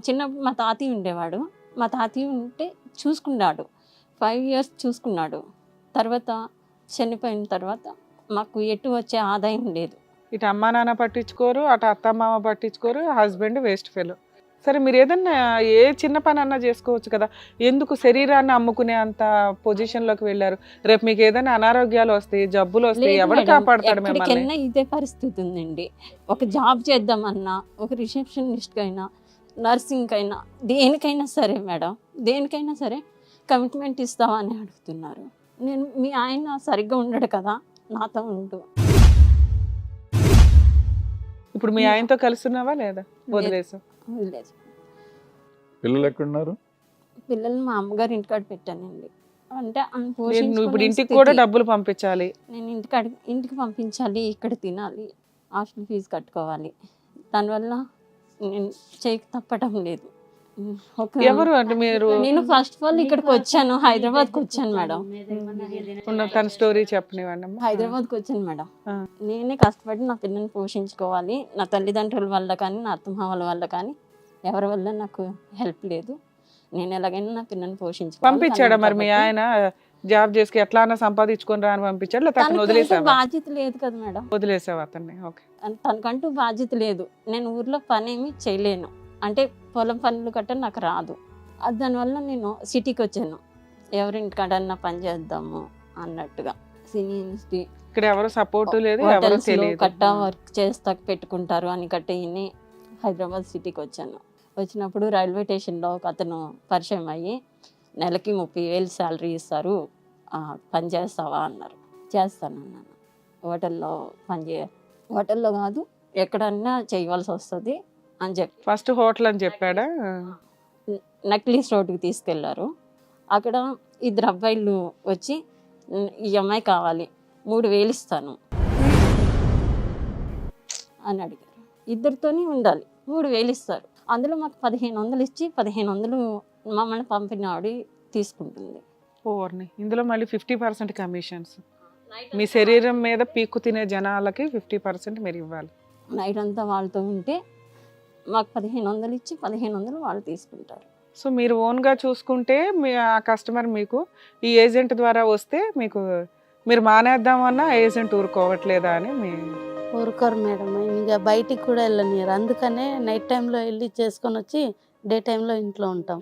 చిన్నప్పుడు మా తాతయ్య ఉండేవాడు. మా తాతయ్య ఉంటే చూసుకున్నాడు, 5 years చూసుకున్నాడు. తర్వాత చనిపోయిన తర్వాత మాకు ఎటు వచ్చే ఆదాయం లేదు. ఇటు అమ్మా నాన్న పట్టించుకోరు, అటు అత్త మామ పట్టించుకోరు, హస్బెండ్ వేస్ట్ ఫెలో. సరే మీరు ఏదన్నా ఏ చిన్న పని అన్నా చేసుకోవచ్చు కదా, ఎందుకు శరీరాన్ని అమ్ముకునే అంత పొజిషన్లోకి వెళ్ళారు? రేపు మీకు ఏదైనా అనారోగ్యాలు వస్తాయి, జబ్బులు వస్తాయి, ఎవరు కాపాడతాడు మిమ్మల్ని? ఎక్కడికైనా ఇదే పరిస్థితి ఉందండి. ఒక జాబ్ చేద్దామన్నా, ఒక రిసెప్షనిస్ట్ అయినా, నర్సింగ్ అయినా, దేనికైనా సరే మేడం, దేనికైనా సరే కమిట్మెంట్ ఇస్తావా అని అడుగుతున్నారు. నేను మీ ఆయన సరిగ్గా ఉండడు కదా, నాతో ఉండు. ఇప్పుడు మీ ఆయనతో కలుస్తున్నావా లేదా? వదిలేసా? వదిలేదు. పిల్లలు ఎక్కడున్నారు? పిల్లల్ని మా అమ్మగారు ఇంటికాడ పెట్టానండి. అంటే నువ్వు ఇప్పుడు ఇంటికి కూడా డబ్బులు పంపించాలి. నేను ఇంటికి పంపించాలి, ఇక్కడ తినాలి, హాస్టల్ ఫీజు కట్టుకోవాలి. దానివల్ల నేను చేయక తప్పటం లేదు. ఎవరు అంటే మీరు? నేను ఫస్ట్ ఆఫ్ ఆల్ ఇక్కడికి వచ్చాను, హైదరాబాద్కి వచ్చాను మేడం. తన స్టోరీ చెప్పనివ్వండి. హైదరాబాద్కి వచ్చాను మేడం. నేనే కష్టపడి నా పిల్లల్ని పోషించుకోవాలి. నా తల్లిదండ్రుల వల్ల కానీ, నా అత్తమామల వల్ల కానీ, ఎవరి వల్ల నాకు హెల్ప్ లేదు. నేను ఎలాగైనా నా పిల్లల్ని పోషించుకోవాలి. పంపించాడా మరి మీ ఆయన? జాబ్ చేసి ఎట్లా సంపాదించుకొని రా అని పంపించాడు, లేకపోతే వదిలేసావా? బాధ్యత లేదు కదా మేడం. వదిలేసావా అతన్ని? ఓకే. తనకంటూ బాధ్యత లేదు. నేను ఊర్లో పని ఏమి చేయలేను, అంటే పొలం పనులు గట్ట నాకు రాదు. దానివల్ల నేను సిటీకి వచ్చాను, ఎవరింటికాడన్నా పని చేద్దాము అన్నట్టుగా. సినీ ఇక్కడ ఎవరు సపోర్ట్ లేదు, ఎవరు తెలియదు, కట్టా వర్క్ చేస్తా పెట్టుకుంటారు అని కట్టేయని హైదరాబాద్ సిటీకి వచ్చాను. వచ్చినప్పుడు రైల్వే స్టేషన్లో ఒక అతను పరిచయం అయ్యి, నెలకి 30,000 శాలరీ ఇస్తారు, పని చేస్తావా అన్నారు. చేస్తానన్నాను. హోటల్లో హోటల్లో కాదు, ఎక్కడన్నా చేయవలసి వస్తుంది అని చెప్పి ఫస్ట్ హోటల్ అని చెప్పాడా? నక్లీస్ రోడ్డుకి తీసుకెళ్లారు. అక్కడ 2 అబ్బాయిలు వచ్చి, ఈ అమ్మాయి కావాలి, 3,000 ఇస్తాను అని అడిగారు. 2తోనే ఉండాలి, 3,000 ఇస్తారు. అందులో మాకు 1,500 ఇచ్చి 1,500 మమ్మల్ని పంపిన ఆవిడ తీసుకుంటుంది. ఓవర్ని ఇందులో మళ్ళీ 50% కమిషన్స్. మీ శరీరం మీద పీక్కు తినే జనాలకి 50% మీరు ఇవ్వాలి. నైట్ అంతా వాళ్ళతో ఉంటే మాకు 1500 ఇచ్చి 1500 వాళ్ళు తీసుకుంటారు. సో మీరు ఓన్గా చూసుకుంటే మీ ఆ కస్టమర్ మీకు ఈ ఏజెంట్ ద్వారా వస్తే మీకు మీరు మానేద్దామన్నా ఏజెంట్ ఊరుకోవట్లేదా అని మీ ఊరుకోరు మేడం, ఇంకా బయటికి కూడా వెళ్ళనియరు. అందుకనే నైట్ టైంలో వెళ్ళి చేసుకొని వచ్చి డే టైంలో ఇంట్లో ఉంటాం.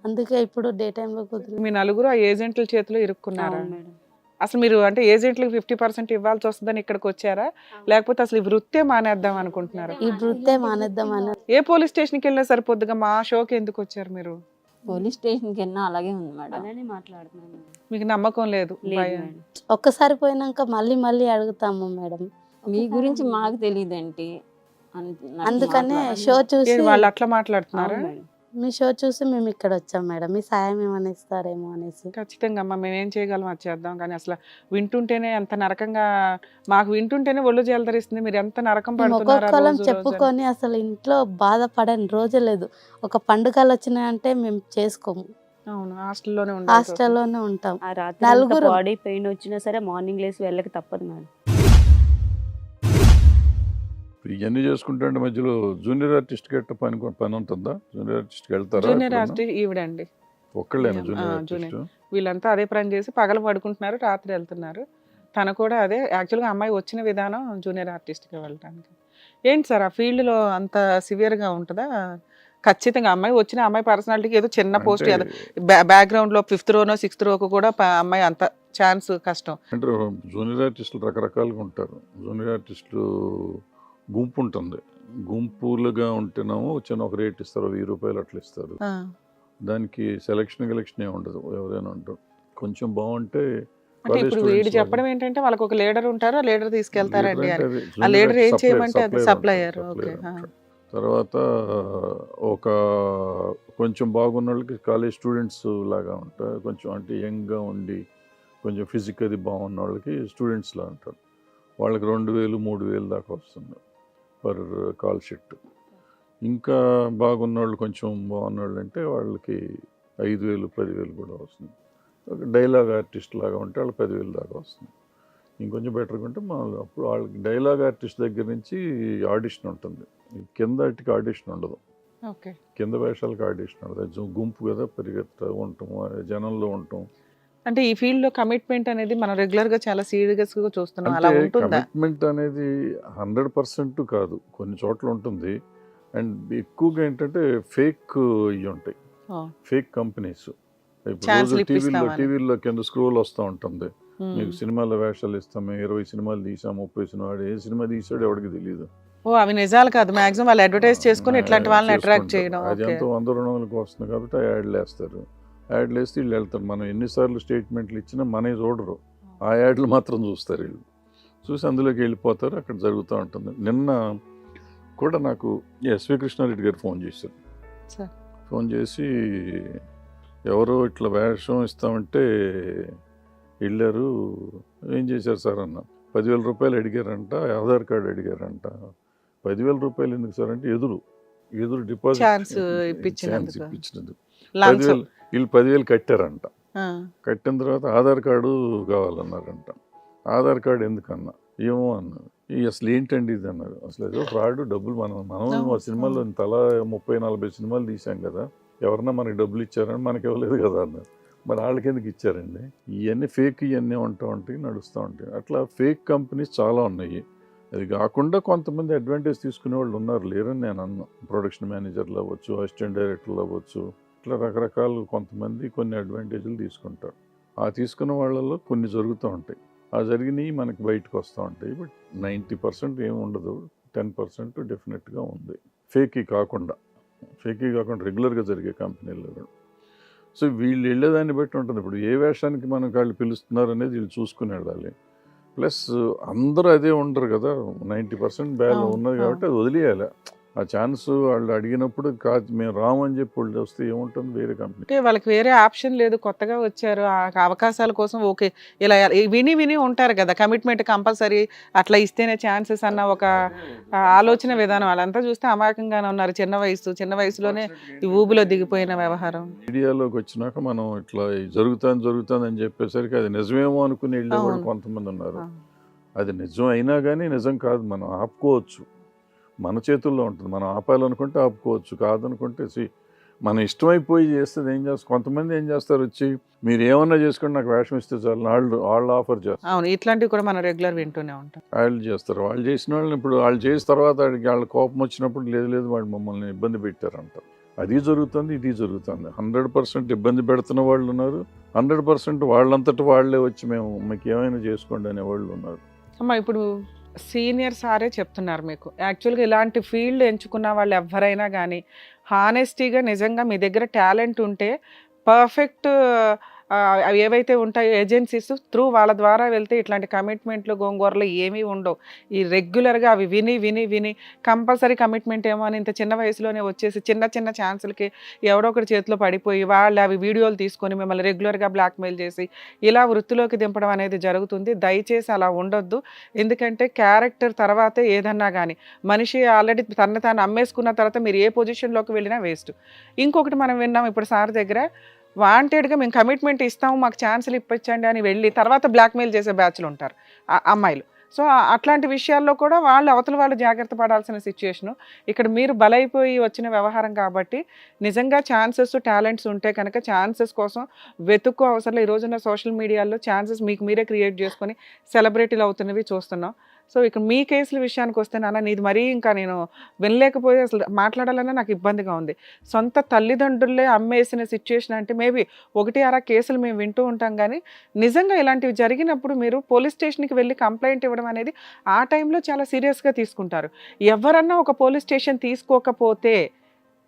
అందుకే ఇప్పుడు డే టైంలో కుదిరి మీ నలుగురు ఆ ఏజెంట్ల చేతిలో ఇరుక్కున్నారా? అవును మేడం. అసలు మీరు అంటే ఏజెంట్లకు 50% ఇవ్వాల్సి వస్తుందని ఇక్కడికి వచ్చారా, లేకపోతే అసలు ఈ వృత్తే మానేద్దాం అనుకుంటున్నారా? ఈ వృత్తే మానేద్దామని. ఏ పోలీస్ స్టేషన్కి వెళ్ళినా సరిపోద్దుగా, మా షోకి ఎందుకు వచ్చారు మీరు? పోలీస్ స్టేషన్కి వెళ్ళినా అలాగే ఉంది మేడం. అలానే మాట్లాడుతున్నాను మేడం. మీకు నమ్మకం లేదు? లేదు భయం. మేడం. ఒక్కసారి పోయినాక మళ్ళీ మళ్ళీ అడుగుతాము మేడం. మీ గురించి మాకు తెలియదేంటి అందుకనే షో చూసి ఏంటి వాళ్ళు అట్లా మాట్లాడుతున్నారా? అవును మేడం. మీ షో చూసి మేము ఇక్కడ వచ్చాం మేడం, మీ సాయం ఏమైనా ఇస్తారేమో అనేసి. ఖచ్చితంగా అమ్మా, మేము ఏం చేయగలం అది చేద్దాం. కానీ అసలు వింటుంటేనే ఎంత నరకంగా, మాకు వింటుంటేనే ఒళ్ళు జలదరిస్తుంది. మీరు ఎంత నరకం మేము పడుతున్నారా ఒక్కొక్కరం రోజు రోజు అని. చెప్పుకొని అసలు ఇంట్లో బాధపడని రోజే లేదు. ఒక పండుగలు వచ్చినాయంటే మేము చేసుకోము, అవును, హాస్టల్లోనే ఉండాలి. హాస్టల్లోనే ఉంటాం. ఆ రాత్రి నలుగురు. బాడీ పెయిన్ వచ్చినా సరే మార్నింగ్ లేసి వెళ్ళక తప్పదు మేడం. ఇవన్నీ చేసుకుంటే మధ్యలో జూనియర్ ఆర్టిస్ట్ గట్ట పని ఉంటుందా? జూనియర్ ఆర్టిస్ట్కి వెళ్తారా? Junior artist ఈవిడండి. ఒక్కళ్ళేనా ఆ, జూనియర్ జూనియర్. ఆర్టిస్ట్? వీళ్ళంతా అదే పని చేసి పగలు పడుకుంటున్నారు, రాత్రి వెళ్తున్నారు. తను కూడా అదే. యాక్చువల్గా అమ్మాయి వచ్చిన విధానం జూనియర్ ఆర్టిస్ట్కి వెళ్ళడానికి. ఏంటి సార్ ఆ ఫీల్డ్లో అంత సివియర్గా ఉంటుందా? ఖచ్చితంగా అమ్మాయి వచ్చిన అమ్మాయి పర్సనాలిటీకి ఏదో చిన్న పోస్ట్, ఏదో బ్యాక్గ్రౌండ్లో 5th రోనో 6th రోకు కూడా అమ్మాయి అంత ఛాన్స్ కష్టం. అంటే జూనియర్ ఆర్టిస్టులు రకరకాలుగా ఉంటారు. జూనియర్ ఆర్టిస్టులు గుంపు ఉంటుంది. గుంపులుగా ఉంటేనేమో చిన్న ఒక రేట్ ఇస్తారు, 1000 రూపాయలు అట్లా ఇస్తారు. ఆ, దానికి సెలక్షన్ ఏమి ఉండదు, ఎవరైనా ఉంటారు. కొంచెం బాగుంటే అంటే ఇప్పుడు వీడు చెప్పడం ఏంటంటే వాళ్ళకి ఒక లీడర్ ఉంటారు, ఆ లీడర్ తీసుకెళ్తారండి అని. ఆ లీడర్ ఏం చేయమంటే అది సప్లయర్. ఓకే. తర్వాత ఒక కొంచెం బాగున్న వాళ్ళకి కాలేజ్ స్టూడెంట్స్ లాగా ఉంటారు. కొంచెం అంటే యంగ్గా ఉండి కొంచెం ఫిజిక్ అది బాగున్న వాళ్ళకి స్టూడెంట్స్ లా ఉంటారు. వాళ్ళకి 2000 3000 దాకా వస్తుంది పర్ కాల్ షీట్. ఇంకా బాగున్న వాళ్ళు, కొంచెం బాగున్న వాళ్ళు అంటే వాళ్ళకి 5000 10,000 కూడా వస్తుంది. ఒక డైలాగ్ ఆర్టిస్ట్ లాగా ఉంటే వాళ్ళకి 10,000 దాకా వస్తుంది. ఇంకొంచెం బెటర్గా ఉంటే అప్పుడు వాళ్ళకి డైలాగ్ ఆర్టిస్ట్ దగ్గర నుంచి ఆడిషన్ ఉంటుంది. కింద వాటికి ఆడిషన్ ఉండదు. ఓకే. కింద వేషాలకి ఆడిషన్ ఉండదు. గుంపు కదా, పరిగెత్తా ఉంటాం, జనంలో ఉంటాం. అంటే ఈ ఫీల్డ్ లో కమిట్మెంట్ అనేది మనం రెగ్యులర్ గా చాలా సీరియస్ గా చూస్తున్నాం. అలా ఉంటుందా? కమిట్మెంట్ అనేది 100% కాదు, కొన్ని చోట్ల ఉంటుంది. అండ్ ఎక్కువగా ఏంటంటే ఫేక్ ఇవి ఉంటాయి, ఫేక్ కంపెనీస్. ఇప్పుడు టీవీలో కింద స్క్రోల్ వస్తూ ఉంటుంది, మీకు సినిమాలో వేషాలు ఇస్తాము, 20 సినిమాలు తీసాము, 30 సినిమాలు. ఏ సినిమా తీసాడు ఎవరికి తెలియదు. ఓ, అవి నిజాలు కాదు, మాక్సిమం వాళ్ళు అడ్వర్టైజ్ చేసుకుని ఇట్లాంటి వాళ్ళని అట్రాక్ట్ చేయడం. అది ఎంతో 100-200 వస్తుంది కాబట్టి యాడ్లు వేస్తారు. యాడ్లు వేస్తే వీళ్ళు వెళ్తారు. మనం ఎన్నిసార్లు స్టేట్మెంట్లు ఇచ్చినా మనవి చూడరు, ఆ యాడ్లు మాత్రం చూస్తారు. వీళ్ళు చూసి అందులోకి వెళ్ళిపోతారు. అక్కడ జరుగుతూ ఉంటుంది. నిన్న కూడా నాకు ఎస్వి కృష్ణారెడ్డి గారు ఫోన్ చేశారు. ఫోన్ చేసి ఎవరో ఇట్లా వేషం ఇస్తామంటే వెళ్ళారు, ఏం చేశారు సార్ అన్న. 10,000 రూపాయలు అడిగారంట, ఆధార్ కార్డు అడిగారంట. 10,000 రూపాయలు ఎందుకు సార్ అంటే ఎదురు డిపాజిట్ ఇప్పించినందుకు. 10,000 వీళ్ళు 10,000 కట్టారంట. కట్టిన తర్వాత ఆధార్ కార్డు కావాలన్నారంట. ఆధార్ కార్డు ఎందుకన్నా, ఏమో అన్నారు. అసలు ఏంటండి ఇది అన్నారు. అసలు ఏదో ఫ్రాడ్, డబ్బులు మనం సినిమాల్లో తలా 30-40 సినిమాలు తీసాం కదా, ఎవరన్నా మనకి డబ్బులు ఇచ్చారని మనకి ఇవ్వలేదు కదా అన్నారు. మరి వాళ్ళకి ఎందుకు ఇచ్చారండి? ఇవన్నీ ఫేక్, ఇవన్నీ ఉంటాయి, నడుస్తూ ఉంటాయి. అట్లా ఫేక్ కంపెనీస్ చాలా ఉన్నాయి. అది కాకుండా కొంతమంది అడ్వాంటేజ్ తీసుకునే వాళ్ళు ఉన్నారు, లేరని నేను అన్నా. ప్రొడక్షన్ మేనేజర్లు అవ్వచ్చు, అసిస్టెంట్ డైరెక్టర్లు అవ్వచ్చు, ఇట్లా రకరకాలు కొంతమంది కొన్ని అడ్వాంటేజ్లు తీసుకుంటారు. ఆ తీసుకున్న వాళ్ళలో కొన్ని జరుగుతూ ఉంటాయి. ఆ జరిగినవి మనకి బయటకు వస్తూ ఉంటాయి. బట్ 90% ఏమి ఉండదు, 10% డెఫినెట్గా ఉంది. ఫేకీ కాకుండా రెగ్యులర్గా జరిగే కంపెనీల్లో కూడా. సో వీళ్ళు వెళ్ళేదాన్ని బట్టి ఉంటుంది. ఇప్పుడు ఏ వేషానికి మనం వాళ్ళు పిలుస్తున్నారు అనేది వీళ్ళు చూసుకుని వెళ్ళాలి. ప్లస్ అందరూ అదే ఉండరు కదా, 90% బ్యాల్ ఉన్నది కాబట్టి అది వదిలేయాలి. ఆ ఛాన్స్ వాళ్ళు అడిగినప్పుడు కాదు మేము రామని చెప్పి వాళ్ళు వస్తే ఏముంటుంది వేరే కంపెనీ. అంటే వాళ్ళకి వేరే ఆప్షన్ లేదు, కొత్తగా వచ్చారు, ఆ అవకాశాల కోసం ఓకే ఇలా విని ఉంటారు కదా, కమిట్మెంట్ కంపల్సరీ అట్లా ఇస్తేనే ఛాన్సెస్ అన్న ఒక ఆలోచన విధానం. వాళ్ళంతా చూస్తే అమాయకంగానే ఉన్నారు, చిన్న వయసులోనే ఈ ఊబిలో దిగిపోయిన వ్యవహారం. మీడియాలోకి వచ్చినాక మనం ఇట్లా జరుగుతుంది అని చెప్పేసరికి అది నిజమేమో అనుకుని వెళ్ళేవాళ్ళు కొంతమంది ఉన్నారు. అది నిజం అయినా కానీ నిజం కాదు, మనం ఆపుకోవచ్చు, మన చేతుల్లో ఉంటుంది. మనం ఆపాలనుకుంటే ఆపుకోవచ్చు, కాదనుకుంటే మనం ఇష్టమైపోయి చేస్తే ఏం చేస్తారు. కొంతమంది ఏం చేస్తారు, వచ్చి మీరు ఏమన్నా చేసుకుని నాకు వేషం ఇస్తే చాలు వాళ్ళు ఆఫర్ చేస్తారు. అవును, ఇట్లాంటివి కూడా మనం రెగ్యులర్ వింటూనే ఉంటాం. వాళ్ళు చేస్తారు, వాళ్ళు చేసిన వాళ్ళని ఇప్పుడు వాళ్ళు చేసిన తర్వాత వాళ్ళ కోపం వచ్చినప్పుడు లేదు వాళ్ళు మమ్మల్ని ఇబ్బంది పెట్టారంటారు. అది జరుగుతుంది, ఇది జరుగుతుంది. 100% ఇబ్బంది పెడుతున్న వాళ్ళు ఉన్నారు, 100% వాళ్ళంతటి వాళ్ళే వచ్చి మీకు ఏమైనా చేసుకోండి అనే వాళ్ళు ఉన్నారు. అమ్మా, ఇప్పుడు సీనియర్ సారే చెప్తున్నారు మీకు, యాక్చువల్గా ఇలాంటి ఫీల్డ్ ఎంచుకున్న వాళ్ళు ఎవరైనా కానీ హానెస్టీగా నిజంగా మీ దగ్గర టాలెంట్ ఉంటే పర్ఫెక్ట్ అవి ఏవైతే ఉంటాయో ఏజెన్సీస్ త్రూ వాళ్ళ ద్వారా వెళ్తే ఇట్లాంటి కమిట్మెంట్లు గోంగూరలు ఏమీ ఉండవు. ఈ రెగ్యులర్గా అవి విని కంపల్సరీ కమిట్మెంట్ ఏమో అని ఇంత చిన్న వయసులోనే వచ్చేసి చిన్న ఛాన్సులకి ఎవడో ఒకటి చేతిలో పడిపోయి వాళ్ళు అవి వీడియోలు తీసుకొని మిమ్మల్ని రెగ్యులర్గా బ్లాక్మెయిల్ చేసి ఇలా వృత్తిలోకి దింపడం అనేది జరుగుతుంది. దయచేసి అలా ఉండొద్దు. ఎందుకంటే క్యారెక్టర్ తర్వాతే ఏదన్నా కానీ, మనిషి ఆల్రెడీ తను తాను అమ్మేసుకున్న తర్వాత మీరు ఏ పొజిషన్లోకి వెళ్ళినా వేస్ట్. ఇంకొకటి మనం విన్నాం ఇప్పుడు సార్ దగ్గర, వాంటెడ్గా మేము కమిట్మెంట్ ఇస్తాము మాకు ఛాన్సులు ఇప్పించండి అని వెళ్ళి తర్వాత బ్లాక్మెయిల్ చేసే బ్యాచ్లు ఉంటారు అమ్మాయిలు. సో అట్లాంటి విషయాల్లో కూడా అవతల వాళ్ళు జాగ్రత్త పడాల్సిన సిచ్యుయేషను. ఇక్కడ మీరు బలైపోయి వచ్చిన వ్యవహారం కాబట్టి నిజంగా ఛాన్సెస్ టాలెంట్స్ ఉంటే కనుక ఛాన్సెస్ కోసం వెతుక్కో అవసరం. ఈ రోజున సోషల్ మీడియాలో ఛాన్సెస్ మీకు మీరే క్రియేట్ చేసుకొని సెలబ్రిటీలు అవుతున్నవి చూస్తున్నాం. సో ఇక్కడ మీ కేసుల విషయానికి వస్తే నాన్న, నీది మరీ ఇంకా నేను వినలేకపోయి అసలు మాట్లాడాలన్నా నాకు ఇబ్బందిగా ఉంది. సొంత తల్లిదండ్రులే అమ్మేసిన సిచ్యుయేషన్ అంటే మేబీ 1-6 కేసులు మేము వింటూ ఉంటాం, కానీ నిజంగా ఇలాంటివి జరిగినప్పుడు మీరు పోలీస్ స్టేషన్కి వెళ్ళి కంప్లైంట్ ఇవ్వడం అనేది ఆ టైంలో చాలా సీరియస్గా తీసుకుంటారు. ఎవరన్నా ఒక పోలీస్ స్టేషన్ తీసుకోకపోతే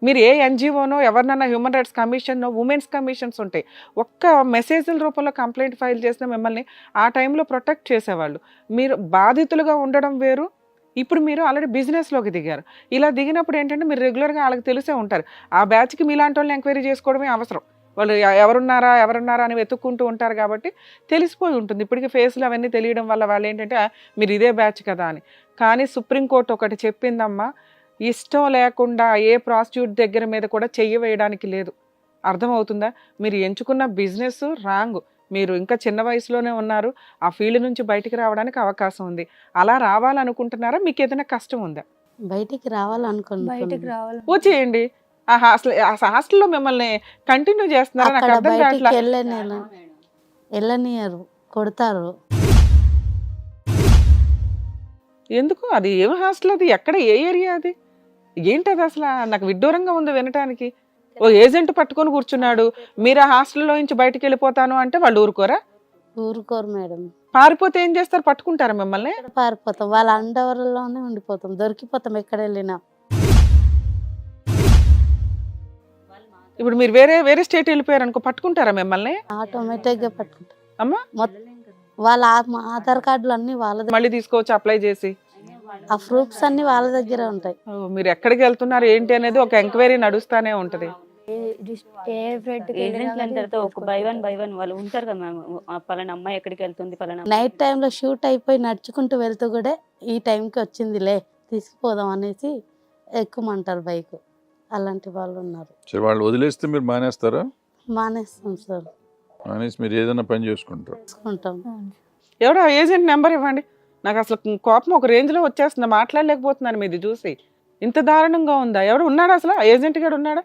మీరు ఏ ఎన్జిఓనో ఎవరినన్నా హ్యూమన్ రైట్స్ కమిషన్నో ఉమెన్స్ కమిషన్స్ ఉంటాయి, ఒక్క మెసేజ్ల రూపంలో కంప్లైంట్ ఫైల్ చేసిన మిమ్మల్ని ఆ టైంలో ప్రొటెక్ట్ చేసేవాళ్ళు. మీరు బాధితులుగా ఉండడం వేరు, ఇప్పుడు మీరు ఆల్రెడీ బిజినెస్లోకి దిగారు. ఇలా దిగినప్పుడు ఏంటంటే మీరు రెగ్యులర్గా వాళ్ళకి తెలిసే ఉంటారు, ఆ బ్యాచ్కి మీలాంటి వాళ్ళని ఎంక్వైరీ చేసుకోవడమే అవసరం. వాళ్ళు ఎవరున్నారా అని వెతుక్కుంటూ ఉంటారు కాబట్టి తెలిసిపోయి ఉంటుంది. ఇప్పటికీ ఫేస్లు అవన్నీ తెలియడం వల్ల వాళ్ళు ఏంటంటే మీరు ఇదే బ్యాచ్ కదా అని. కానీ సుప్రీంకోర్టు ఒకటి చెప్పిందమ్మా, ఇష్టం లేకుండా ఏ ప్రాస్టిట్యూట్ దగ్గర మీద కూడా చెయ్యి వేయడానికి లేదు. అర్థమవుతుందా? మీరు ఎంచుకున్న బిజినెస్ రాంగ్, మీరు ఇంకా చిన్న వయసులోనే ఉన్నారు, ఆ ఫీల్డ్ నుంచి బయటికి రావడానికి అవకాశం ఉంది. అలా రావాలనుకుంటున్నారా? మీకు ఏదైనా కష్టం ఉందా? బయటికి రావాలి. వచ్చేయండి. ఆ హాస్టల్లో మిమ్మల్ని కంటిన్యూ చేస్తున్నారా? నాకు అక్కడ అర్థం బయటికి కావట్లేదు. వెళ్ళనియరు, కొడతారు. ఎందుకు? అది ఏం హాస్టల్, అది ఎక్కడ, ఏ ఏరియా, అది ఏంటది అసలు? నాకు విడ్డూరంగా ఉంది వినటానికి. ఓ ఏజెంట్ పట్టుకొని కూర్చున్నాడు, మీరు ఆ హాస్టల్లో నుంచి బయటికి వెళ్ళిపోతాను అంటే వాళ్ళు ఊరుకోరా? ఊరుకోరు మేడం. పారిపోతే ఏం చేస్తారు? పట్టుకుంటారా మిమ్మల్ని? పారిపోతాం, వాళ్ళ అండవర్లోనే ఉండిపోతాం, దొరికిపోతాం ఎక్కడ వెళ్ళినా. ఇప్పుడు మీరు వేరే స్టేట్ వెళ్ళిపోయారు అనుకో, పట్టుకుంటారా మిమ్మల్ని? ఆటోమేటిక్గా పట్టుకుంటాం అమ్మా. వాళ్ళ ఆధార్ కార్డులు అన్ని వాళ్ళ మళ్ళీ తీసుకోవచ్చు అప్లై చేసి, ఆ ప్రూఫ్స్ అన్ని వాళ్ళ దగ్గర ఉంటాయి. మీరు ఎక్కడికి వెళ్తున్నారు ఏంటి అనేది ఒక ఎంక్వైరీ నడుస్తానే ఉంటది. ఒక బై వన్ వాళ్ళు ఉంటారు కదా మ్యామ్, పలానా అమ్మాయి ఎక్కడికి వెళ్తుంది, పలానా నైట్ టైంలో షూట్ అయిపోయి నడుచుకుంటూ వెళ్తూ కూడా ఈ టైంకి వచ్చిందిలే తీసుకుపోదాం అనేసి ఎక్కుమంటారు బైక్. అలాంటి వాళ్ళు ఉన్నారు. వాళ్ళు వదిలేస్తే మీరు మానేస్తారా? మానేస్తాం సార్. మానేసి మీరు ఏదైనా పని చేసుకుంటారు. ఎవడో ఏజెంట్ నెంబర్ ఇవ్వండి. నాకు అసలు కోపం ఒక రేంజ్లో వచ్చేస్తుంది, మాట్లాడలేకపోతున్నాను మీది చూసి. ఇంత దారుణంగా ఉందా? ఎవడు ఉన్నాడా అసలు? ఏజెంట్ గారు ఉన్నాడా?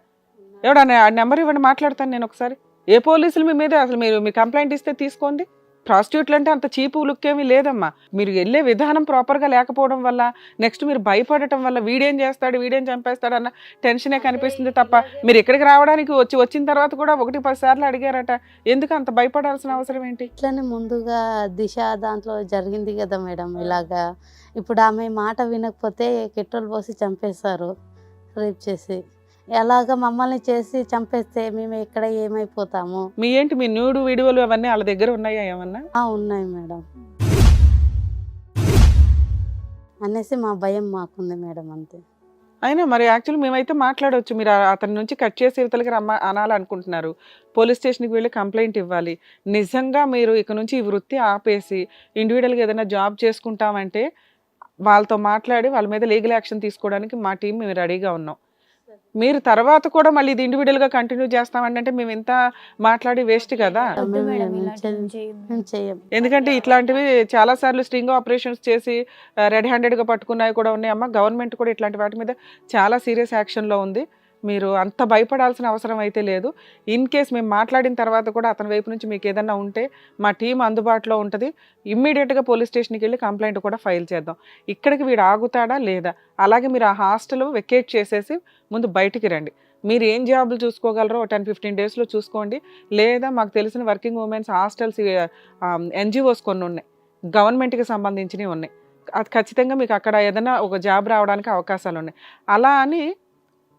ఎవడా నెంబర్ ఇవ్వండి, మాట్లాడతాను నేను ఒకసారి. ఏ పోలీసులు మీ మీద అసలు మీరు కంప్లైంట్ ఇస్తే తీసుకోండి. ప్రాస్టిట్యూట్లు అంటే అంత చీపు లుక్ ఏమీ లేదమ్మా. మీరు వెళ్ళే విధానం ప్రాపర్గా లేకపోవడం వల్ల, నెక్స్ట్ మీరు భయపడటం వల్ల వీడేం చేస్తాడు, వీడేం చంపేస్తాడు అన్న టెన్షనే కనిపిస్తుంది తప్ప, మీరు ఇక్కడికి రావడానికి వచ్చిన తర్వాత కూడా 1-10 సార్లు అడిగారట. ఎందుకు అంత భయపడాల్సిన అవసరం ఏంటి? ఇట్లనే ముందుగా దిశ దాంట్లో జరిగింది కదా మేడం ఇలాగా. ఇప్పుడు ఆమె మాట వినకపోతే పెట్రోల్ పోసి చంపేస్తారు, రేప్ చేసి. ఎలాగ మమ్మల్ని చేసి చంపేస్తే మేము ఎక్కడ ఏమైపోతాము? మీ న్యూడ్ వీడియోలు అవన్నీ వాళ్ళ దగ్గర ఉన్నాయా ఏమన్నా? ఉన్నాయి మేడం అనేసి మా భయం మాకుంది మేడం. అంతే. అయినా మరి యాక్చువల్లీ మేమైతే మాట్లాడవచ్చు, మీరు అతని నుంచి కట్ చేసి ఇవతలకి అనాలనుకుంటున్నారు, పోలీస్ స్టేషన్కి వెళ్ళి కంప్లైంట్ ఇవ్వాలి. నిజంగా మీరు ఇక నుంచి ఈ వృత్తి ఆపేసి ఇండివిజువల్గా ఏదైనా జాబ్ చేసుకుంటామంటే వాళ్ళతో మాట్లాడి వాళ్ళ మీద లీగల్ యాక్షన్ తీసుకోవడానికి మా టీం మేము రెడీగా ఉన్నాం. మీరు తర్వాత కూడా మళ్ళీ ఇది ఇండివిజువల్గా కంటిన్యూ చేస్తామంటే మేము ఇంత మాట్లాడి వేస్ట్ కదా. వద్దు మేము మేడం, మేము ఇలాంటివి చేయము. మేము చెయ్యం. ఎందుకంటే ఇట్లాంటివి చాలా సార్లు స్ట్రింగ్ ఆపరేషన్స్ చేసి రెడ్ హ్యాండెడ్గా పట్టుకున్నవి కూడా ఉన్నాయమ్మా. గవర్నమెంట్ కూడా ఇట్లాంటి వాటి మీద చాలా సీరియస్ యాక్షన్లో ఉంది. మీరు అంత భయపడాల్సిన అవసరం అయితే లేదు. ఇన్ కేస్ మేము మాట్లాడిన తర్వాత కూడా అతని వైపు నుంచి మీకు ఏదన్నా ఉంటే మా టీం అందుబాటులో ఉంటుంది. ఇమ్మీడియట్గా పోలీస్ స్టేషన్కి వెళ్ళి కంప్లైంట్ కూడా ఫైల్ చేద్దాం. ఇక్కడికి వీడు ఆగుతాడా లేదా, అలాగే మీరు ఆ హాస్టల్ వెకేట్ చేసేసి ముందు బయటికి రండి. మీరు ఏం జాబులు చూసుకోగలరో 10-15 డేస్లో చూసుకోండి. లేదా మాకు తెలిసిన వర్కింగ్ ఉమెన్స్ హాస్టల్స్ ఎన్జిఓస్ కొన్ని ఉన్నాయి, గవర్నమెంట్కి సంబంధించినవి ఉన్నాయి. అది ఖచ్చితంగా మీకు అక్కడ ఏదైనా ఒక జాబ్ రావడానికి అవకాశాలు ఉన్నాయి. అలా అని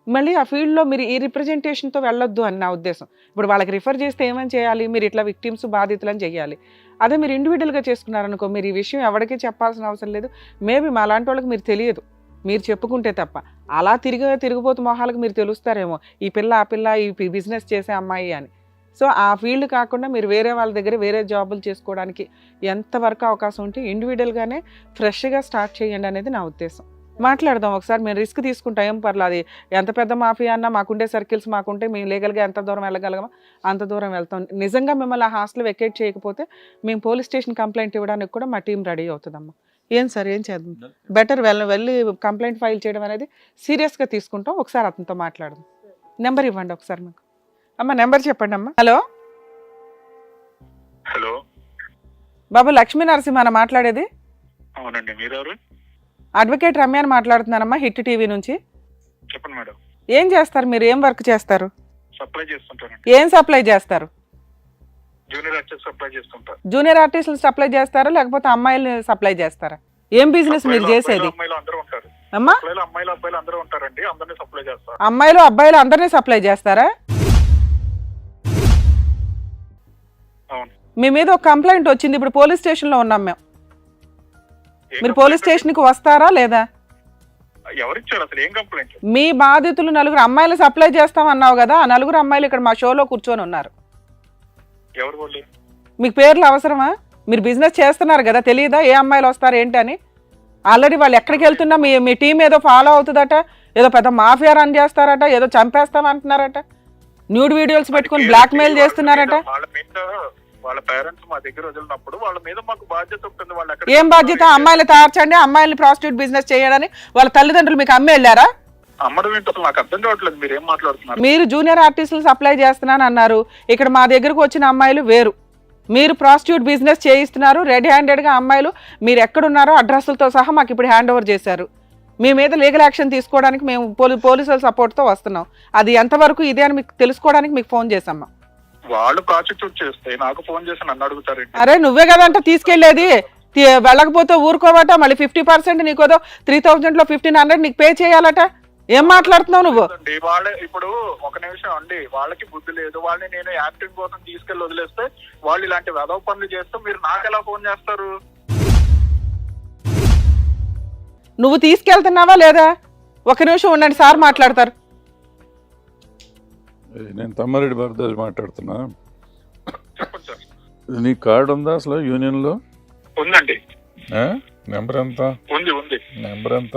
మళ్ళీ ఆ ఫీల్డ్లో మీరు ఈ రిప్రజెంటేషన్తో వెళ్ళొద్దు అని నా ఉద్దేశం. ఇప్పుడు వాళ్ళకి రిఫర్ చేస్తే ఏమని చేయాలి, మీరు ఇట్లా విక్టిమ్స్ బాధితులని చేయాలి. అదే మీరు ఇండివిజువల్గా చేసుకున్నారనుకో, మీరు ఈ విషయం ఎవరికీ చెప్పాల్సిన అవసరం లేదు. మేబీ మా లాంటి వాళ్ళకి మీరు తెలియదు, మీరు చెప్పుకుంటే తప్ప. అలా తిరిగిపోతు మొహాలకు మీరు తెలుస్తారేమో, ఈ పిల్ల ఆ పిల్ల ఈ బిజినెస్ చేసే అమ్మాయి అని. సో ఆ ఫీల్డ్ కాకుండా మీరు వేరే వాళ్ళ దగ్గర వేరే జాబులు చేసుకోవడానికి ఎంతవరకు అవకాశం ఉంటే ఇండివిజువల్గానే ఫ్రెష్గా స్టార్ట్ చేయండి అనేది నా ఉద్దేశం. మాట్లాడదాం ఒకసారి, మేము రిస్క్ తీసుకుంటాం, ఏం పర్లేదు. అది ఎంత పెద్ద మాఫియా అన్నా మాకుండే సర్కిల్స్ మాకుంటే మేము లీగల్గా ఎంత దూరం వెళ్ళగలమో అంత దూరం వెళ్తాం. నిజంగా మిమ్మల్ని ఆ హాస్టల్ వెకేట్ చేయకపోతే మేము పోలీస్ స్టేషన్ కంప్లైంట్ ఇవ్వడానికి కూడా మా టీం రెడీ అవుతుందమ్మా. ఏం సార్ ఏం చేద్దాం, బెటర్ వెళ్ళి కంప్లైంట్ ఫైల్ చేయడం అనేది సీరియస్గా తీసుకుంటాం. ఒకసారి అతనితో మాట్లాడదాం. నెంబర్ ఇవ్వండి ఒకసారి మాకు. అమ్మ నెంబర్ చెప్పండి అమ్మా. హలో హలో బాబు, లక్ష్మీ నరసింహ మాట్లాడేది? అవునండి, మీరెవరు? అడ్వకేట్ రమ్య అని మాట్లాడుతున్నానమ్మా, హిట్ టీవీ నుంచి. చెప్పండి మేడం. ఏం చేస్తారు మీరు, ఏం వర్క్ చేస్తారు? సప్లై చేస్తుంటానండి. ఏం సప్లై చేస్తారు? జూనియర్ ఆర్టిస్ట్ సప్లై చేస్తుంటా. జూనియర్ ఆర్టిస్టులు సప్లై చేస్తారా లేకపోతే అమ్మాయిలు సప్లై చేస్తారా? ఏం బిజినెస్ మీరు చేసేది? అమ్మాయిలు అందరూ ఉంటారు అమ్మా. అమ్మాయిలు అబ్బాయిలు అందరూ ఉంటారండి, అందరినీ సప్లై చేస్తారు. అమ్మాయిలు అబ్బాయిలు అందరినీ సప్లై చేస్తారా? అవును. మీ మీద ఒక కంప్లైంట్ వచ్చింది, ఇప్పుడు పోలీస్ స్టేషన్లో ఉన్నాం మేము. మీరు పోలీస్ స్టేషన్కి వస్తారా లేదా? ఎవరిచ్చారు అసలు, ఏం కంప్లైంట్? మీ బాధితులు నలుగురు అమ్మాయిలు సప్లై చేస్తామన్నావు కదా, ఆ నలుగురు అమ్మాయిలు ఇక్కడ మా షోలో కూర్చొని ఉన్నారు. ఎవరు వాళ్ళు? మీకు పేర్లు అవసరమా? మీరు బిజినెస్ చేస్తున్నారు కదా, తెలియదా ఏ అమ్మాయిలు వస్తారు ఏంటి అని? ఆల్రెడీ వాళ్ళు ఎక్కడికి వెళ్తున్నా మీ టీం ఏదో ఫాలో అవుతుందట, ఏదో పెద్ద మాఫియా రన్ చేస్తారట, ఏదో చంపేస్తామంటున్నారట, న్యూడ్ వీడియోస్ పెట్టుకుని బ్లాక్ మెయిల్ చేస్తున్నారట. వాళ్ళ పేరెంట్స్ మా దగ్గర వదిలినప్పుడు వాళ్ళ మీద మాకు బాధ్యత ఉంటుంది. వాళ్ళు ఏం బాధ్యత? అమ్మాయిలు తార్చండి, అమ్మాయిలు ప్రాస్టిట్యూట్ బిజినెస్ చేయడానికి వాళ్ళ తల్లిదండ్రులు మీకు అమ్మి వెళ్ళారా? అమ్మడం ఏంటో నాకు అర్థం కావట్లేదు, మీరు ఏం మాట్లాడుతున్నారు? మీరు జూనియర్ ఆర్టిస్టులు సప్లై చేస్తున్నాను అన్నారు, ఇక్కడ మా దగ్గరకు వచ్చిన అమ్మాయిలు వేరు. మీరు ప్రాస్టిట్యూట్ బిజినెస్ చేయిస్తున్నారు, రెడ్ హ్యాండెడ్గా అమ్మాయిలు మీరు ఎక్కడున్నారో అడ్రస్లతో సహా మాకు ఇప్పుడు హ్యాండ్ ఓవర్ చేశారు. మీ మీద లీగల్ యాక్షన్ తీసుకోవడానికి మేము పోలీసుల సపోర్ట్తో వస్తున్నాం. అది ఎంతవరకు ఇదే అని మీకు తెలుసుకోవడానికి మీకు ఫోన్ చేసామ్మా. వాళ్ళు ప్రాసిక్యూట్ చేస్తే నాకు ఫోన్ చేసి నన్ను అడుగుతారు. అరే నువ్వే కదంట తీసుకెళ్లేది, వెళ్ళకపోతే ఊరుకోవట, మళ్ళీ 50% నీకు 3000లో 1500 నీకు పే చేయాలట. ఏం మాట్లాడుతున్నావు నువ్వు? వాళ్ళే ఇప్పుడు ఒక నిమిషం అండి, వాళ్ళకి బుద్ధి లేదు. వాళ్ళని నేను యాక్టింగ్ కోసం తీసుకెళ్లి వదిలేస్తే వాళ్ళు ఇలాంటి వెధవ పనులు చేస్తే మీరు నాకు ఎలా ఫోన్ చేస్తారు? నువ్వు తీసుకెళ్తున్నావా లేదా? ఒక నిమిషం ఉండండి, సార్ మాట్లాడతారు. నేను తమ్మారెడ్డి భరద్వాజ్ మాట్లాడుతున్నా. చెప్పండి సార్. నీ కార్డు ఉందా అసలు యూనియన్లో? ఉందండి. నెంబర్ ఎంత? ఉంది. నెంబర్ ఎంత?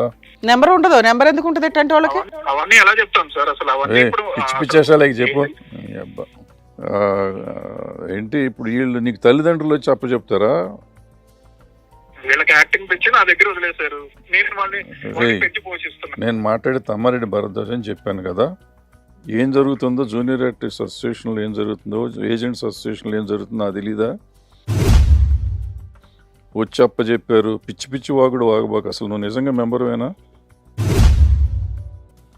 నెంబర్ ఉండదు. నెంబర్ ఎందుకు ఉంటుంది ఇట్లాంటి వాళ్ళకి? అవన్నీ ఎలా చెప్తాను సార్ అసలు? అవన్నీ పిచ్చి పిచ్చేసాలకి చెప్పు. ఏంటి ఇప్పుడు వీళ్ళు నీకు తల్లిదండ్రులు వచ్చి అప్పచెప్తారా? వీళ్ళకి యాక్టింగ్ పెంచి నా దగ్గర వదిలేశారు, నేను వాళ్ళని పెంచి పోషిస్తున్నా. నేను మాట్లాడే తమ్మారెడ్డి భరద్వాజ్ అని చెప్పాను కదా. ఏం జరుగుతుందో జూనియర్ ఆర్టిస్ట్ అసోసియేషన్లో ఏం జరుగుతుందో, ఏజెంట్స్ అసోసియేషన్లో ఏం జరుగుతుందో అది తెలీదా? వచ్చి అప్పచెప్పారు, పిచ్చి పిచ్చి వాగుడు వాగబాక. అసలు నువ్వు నిజంగా మెంబర్వేనా?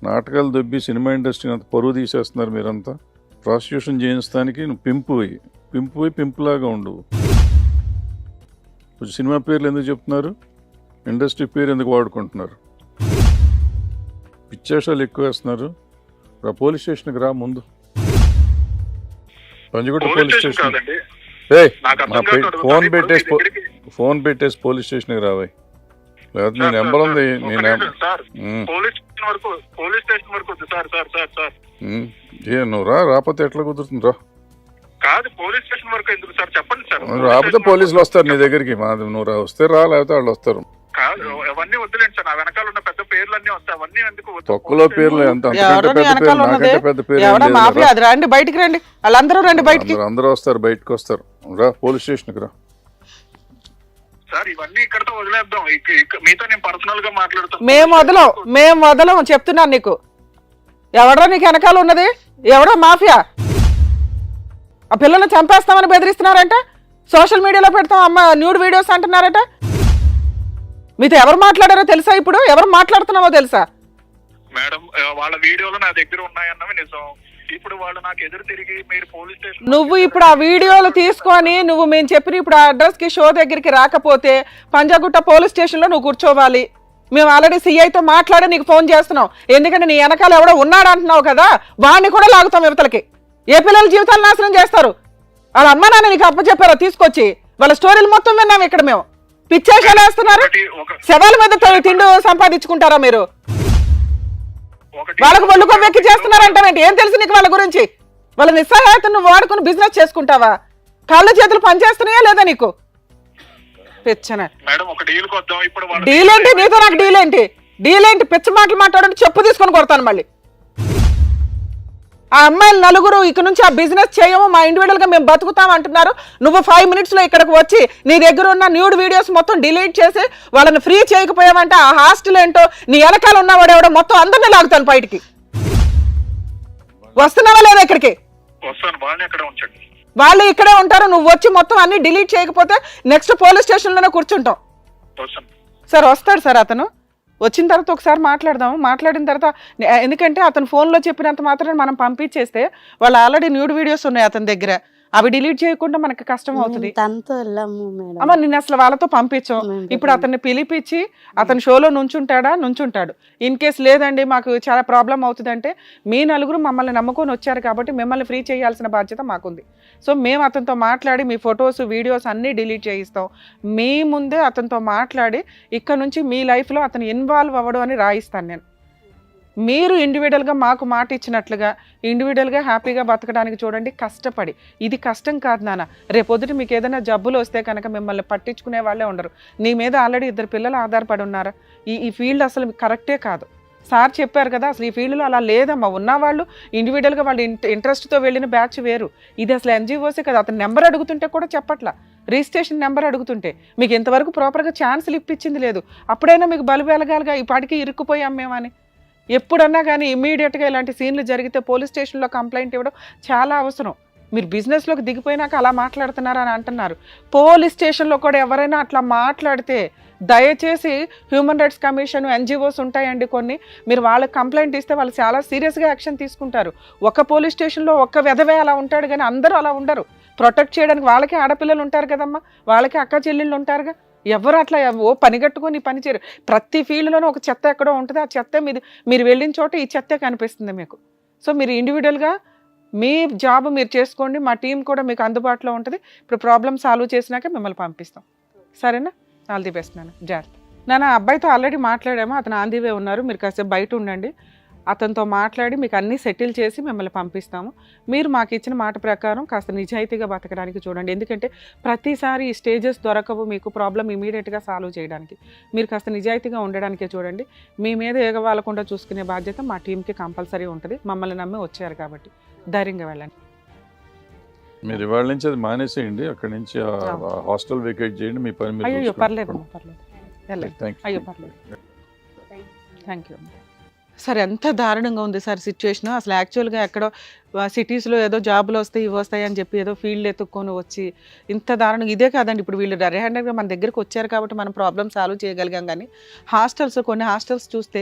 నాటకాలు దొబ్బి సినిమా ఇండస్ట్రీని అంత పరువు తీసేస్తున్నారు మీరంతా. ప్రాసిక్యూషన్ చేయించడానికి నువ్వు పింపులాగా ఉండు. సినిమా పేర్లు ఎందుకు చెప్తున్నారు? ఇండస్ట్రీ పేరు ఎందుకు వాడుకుంటున్నారు? పిచ్చేషాలు ఎక్కువ వేస్తున్నారు. పోలీస్ స్టేషన్కి రా ముందు, పంజగుట్ట పోలీస్ స్టేషన్. ఫోన్ పెట్టేసి పోలీస్ స్టేషన్కి రావాయి. లేకపోతే నీ నెంబర్ ఉంది నీ నెంబర్. సార్ పోలీస్ స్టేషన్ వరకు వద్దు సార్. సార్ సార్ సార్ నువ్వు రాకపోతే ఎట్లా కుదురుతుంది రా? కాదు, పోలీస్ స్టేషన్ వరకు ఎందుకు సార్? చెప్పండి సార్. రాకపోతే పోలీసులు వస్తారు నీ దగ్గరికి. నువ్వు వస్తే రా, లేకపోతే వాళ్ళు వస్తారు. కాదు, అవన్నీ వద్దులేండి సార్. నా వెనకాల ఉన్న పెద్ద పేర్లన్నీ వస్తాయి, అవన్నీ ఎందుకు? తొక్కులో పేర్లు ఎంత ఎవరో నీ వెనకాల ఉన్నది? ఎవరో మాఫియా, అది రండి బయటికి, రండి వాళ్ళందరూ రండి బయటికి. అందరూ వస్తారు, బయటకు వస్తారు. రా పోలీస్ స్టేషన్కి రా. సార్ ఇవన్నీ ఇక్కడతో వదిలేద్దాం. మీతో నేను పర్సనల్ గా మాట్లాడుతాను. మేము వదలం చెప్తున్నాను నీకు. ఎవడో నీకు వెనకాల ఉన్నది? ఎవడో మాఫియా? ఆ పిల్లల్ని చంపేస్తామని బెదిరిస్తున్నారంట, సోషల్ మీడియాలో పెడతాం అమ్మ న్యూడ్ వీడియోస్ అంటున్నారట. మీతో ఎవరు మాట్లాడారో తెలుసా? ఇప్పుడు ఎవరు మాట్లాడుతున్నావో తెలుసా? మేడం వాళ్ళ వీడియోలు నా దగ్గర ఉన్నాయన్నవి నిజం. ఇప్పుడు వాళ్ళు నాకు ఎదురు తిరిగి మీరు పోలీస్ స్టేషన్ నువ్వు ఇప్పుడు ఆ వీడియోలు తీసుకొని నువ్వు మేము చెప్పిన ఇప్పుడు ఆ అడ్రస్ కి షో దగ్గరికి రాకపోతే పంజాగుట్ట పోలీస్ స్టేషన్ లో నువ్వు కూర్చోవాలి. మేము ఆల్రెడీ సిఐతో మాట్లాడి నీకు ఫోన్ చేస్తున్నాం. ఎందుకంటే నీ వెనకాల ఎవడో ఉన్నాడు అంటున్నావు కదా, వాడిని కూడా లాగుతాం యువతలకి. ఏ పిల్లల జీవితాలు నాశనం చేస్తారు? వాళ్ళ అమ్మ నాన్న నీకు అప్పచెప్పారో తీసుకొచ్చి వాళ్ళ స్టోరీలు మొత్తం విన్నాం ఇక్కడ. మేము పిచ్చేషాలు వేస్తున్నారు, శవాల మీద తిండి సంపాదించుకుంటారా మీరు? వాళ్ళకు ఒళ్ళు కొవ్వెక్కి చేస్తున్నారంటావేంటి? ఏం తెలుసు నీకు వాళ్ళ గురించి? వాళ్ళ నిస్సహాయతను నువ్వు వాడుకుని బిజినెస్ చేసుకుంటావా? కాళ్ళు చేతులు పనిచేస్తున్నాయా లేదా నీకు? డీల్ ఏంటి నీతో? నాకు డీల్ ఏంటి? డీల్ ఏంటి? పిచ్చ మాటలు మాట్లాడండి, చెప్పు తీసుకొని కొడతాను మళ్ళీ. ఆ అమ్మాయిలు నలుగురు ఇక నుంచి ఆ బిజినెస్ చేయము, మా ఇండివిజువల్ గా మేము బతుకుతాం అంటున్నారు. నువ్వు 5 minutes లో ఇక్కడికి వచ్చి నీ దగ్గర ఉన్న న్యూడ్ వీడియోస్ మొత్తం డిలీట్ చేసి వాళ్ళని ఫ్రీ చేయకపోయావంటే ఆ హాస్టల్ ఏంటో, నీ వెనకాల ఉన్నవాడు ఎవడో మొత్తం అందరినీ లాగుతాను బయటికి. వస్తున్నావా లేదా ఇక్కడికి? వాళ్ళు ఇక్కడే ఉంటారు, నువ్వు వచ్చి మొత్తం అన్ని డిలీట్ చేయకపోతే నెక్స్ట్ పోలీస్ స్టేషన్ లోనే కూర్చుంటాం. సార్ వస్తాడు సార్, అతను వచ్చిన తర్వాత ఒకసారి మాట్లాడిన తర్వాత, ఎందుకంటే అతను ఫోన్లో చెప్పినంత మాత్రం మనం పంపించేస్తే వాళ్ళు ఆల్రెడీ న్యూడ్ వీడియోస్ ఉన్నాయి అతని దగ్గర, అవి డిలీట్ చేయకుండా మనకి కష్టం అవుతుంది. అమ్మ నిన్ను అసలు వాళ్ళతో పంపించాం. ఇప్పుడు అతన్ని పిలిపించి అతని షోలో నుంచుంటాడు. ఇన్ కేసు లేదండి మాకు చాలా ప్రాబ్లం అవుతుంది అంటే, మీ నలుగురు మమ్మల్ని నమ్ముకొని వచ్చారు కాబట్టి మిమ్మల్ని ఫ్రీ చేయాల్సిన బాధ్యత మాకుంది. సో మేము అతనితో మాట్లాడి మీ ఫొటోస్ వీడియోస్ అన్నీ డిలీట్ చేయిస్తాం. మీ ముందే అతనితో మాట్లాడి ఇక్కడ నుంచి మీ లైఫ్లో అతను ఇన్వాల్వ్ అవ్వడం అని రాయిస్తాను నేను. మీరు ఇండివిజువల్గా మాకు మాట ఇచ్చినట్లుగా ఇండివిజువల్గా హ్యాపీగా బతకడానికి చూడండి, కష్టపడి. ఇది కష్టం కాదు నాన్న. రేపొద్దుట మీకు ఏదైనా జబ్బులు వస్తే కనుక మిమ్మల్ని పట్టించుకునే వాళ్ళే ఉండరు. నీ మీద ఆల్రెడీ 2 పిల్లలు ఆధారపడి ఉన్నారు. ఈ ఫీల్డ్ అసలు కరెక్టే కాదు. సార్ చెప్పారు కదా, అసలు ఈ ఫీల్డ్లో అలా లేదమ్మా. ఉన్నవాళ్ళు ఇండివిజువల్గా వాళ్ళు ఇంట్రెస్ట్తో వెళ్ళిన బ్యాచ్ వేరు. ఇది అసలు ఎన్జిఓసే కదా. అతను నెంబర్ అడుగుతుంటే కూడా చెప్పట్లా, రిజిస్ట్రేషన్ నెంబర్ అడుగుతుంటే. మీకు ఇంతవరకు ప్రాపర్గా ఛాన్సులు ఇప్పించింది లేదు. అప్పుడైనా మీకు బలు వెలగాలిగా, ఈ పాటికి ఇరుక్కుపోయాం మేమని. ఎప్పుడన్నా కానీ ఇమ్మీడియట్గా ఇలాంటి సీన్లు జరిగితే పోలీస్ స్టేషన్లో కంప్లైంట్ ఇవ్వడం చాలా అవసరం. మీరు బిజినెస్లోకి దిగిపోయినాక అలా మాట్లాడుతున్నారు అని అంటున్నారు. పోలీస్ స్టేషన్లో కూడా ఎవరైనా అట్లా మాట్లాడితే దయచేసి హ్యూమన్ రైట్స్ కమిషన్, ఎన్జిఓస్ ఉంటాయండి కొన్ని, మీరు వాళ్ళకి కంప్లైంట్ ఇస్తే వాళ్ళు చాలా సీరియస్గా యాక్షన్ తీసుకుంటారు. ఒక పోలీస్ స్టేషన్లో ఒక్క వెధవే అలా ఉంటాడు కానీ అందరూ అలా ఉండరు. ప్రొటెక్ట్ చేయడానికి వాళ్ళకి ఆడపిల్లలు ఉంటారు కదమ్మా, వాళ్ళకి అక్క చెల్లెళ్ళు ఉంటారుగా. ఎవరు అట్లా పని కట్టుకొని పని చేయరు. ప్రతి ఫీల్డ్లోనూ ఒక చెత్త ఎక్కడో ఉంటుంది. ఆ చెత్త మీరు వెళ్ళిన చోట ఈ చెత్తే కనిపిస్తుంది మీకు. సో మీరు ఇండివిజువల్గా మీ జాబ్ మీరు చేసుకోండి, మా టీం కూడా మీకు అందుబాటులో ఉంటుంది. ఇప్పుడు ప్రాబ్లమ్ సాల్వ్ చేసినాక మిమ్మల్ని పంపిస్తాం, సరేనా? ఆల్ ది బెస్ట్ నాన్న, జాగ్రత్త. నాన్న అబ్బాయితో ఆల్రెడీ మాట్లాడాము, అతను ఆన్ ది వే ఉన్నారు. మీరు కాసేపు బయట ఉండండి, అతనితో మాట్లాడి మీకు అన్నీ సెటిల్ చేసి మిమ్మల్ని పంపిస్తాము. మీరు మాకు ఇచ్చిన మాట ప్రకారం కాస్త నిజాయితీగా బతకడానికి చూడండి. ఎందుకంటే ప్రతిసారి ఈ స్టేజెస్ దొరకవు మీకు ప్రాబ్లం ఇమీడియట్గా సాల్వ్ చేయడానికి. మీరు కాస్త నిజాయితీగా ఉండడానికే చూడండి. మీ మీద ఎగవాలకుండా చూసుకునే బాధ్యత మా టీంకి కంపల్సరీ ఉంటుంది. మమ్మల్ని నమ్మి వచ్చారు కాబట్టి ధైర్యంగా వెళ్ళండి. మీరు ఇవాళ నుంచి అది మానేసేయండి, అక్కడి నుంచి హాస్టల్ వెకేట్ చేయండి, మీ పని మీరు. అయ్యో పర్లేదు అయ్యో పర్లేదు. Thank you. సార్ ఎంత దారుణంగా ఉంది సార్ సిచ్యువేషన్. అసలు యాక్చువల్గా ఎక్కడో సిటీస్లో ఏదో జాబులు వస్తాయి ఇవి వస్తాయి అని చెప్పి ఏదో ఫీల్డ్ ఎత్తుక్కొని వచ్చి ఇంత దారుణంగా. ఇదే కాదండి, ఇప్పుడు వీళ్ళు రెడీ మన దగ్గరికి వచ్చారు కాబట్టి మనం ప్రాబ్లమ్ సాల్వ్ చేయగలిగాం. కానీ కొన్ని హాస్టల్స్ చూస్తే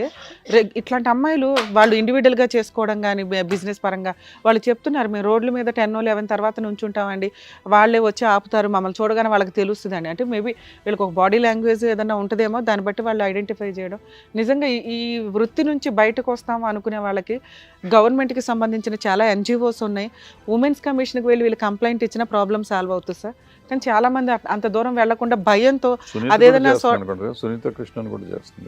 ఇట్లాంటి అమ్మాయిలు వాళ్ళు ఇండివిజువల్గా చేసుకోవడం కానీ బిజినెస్ పరంగా వాళ్ళు చెప్తున్నారు, మేము రోడ్ల మీద 10 or 11 తర్వాత నుంచుంటామండి, వాళ్ళే వచ్చి ఆపుతారు, మమ్మల్ని చూడగానే వాళ్ళకి తెలుస్తుందండి. అంటే మేబీ వీళ్ళకి ఒక బాడీ లాంగ్వేజ్ ఏదైనా ఉంటుందేమో, దాన్ని బట్టి వాళ్ళు ఐడెంటిఫై చేయడం. నిజంగా ఈ వృత్తి నుంచి బయటకు వస్తాము అనుకునే వాళ్ళకి గవర్నమెంట్కి సంబంధించిన చాలా ఎన్జిఓస్ ఉన్నాయి. ఉమెన్స్ కమిషన్కి వెళ్ళి వీళ్ళు కంప్లైంట్ ఇచ్చిన ప్రాబ్లం సాల్వ్ అవుతుంది సార్. కానీ చాలా మంది అంత దూరం వెళ్లకుండా భయంతో అదేదైనా సునీత కృష్ణన్ కూడా చేస్తుంది.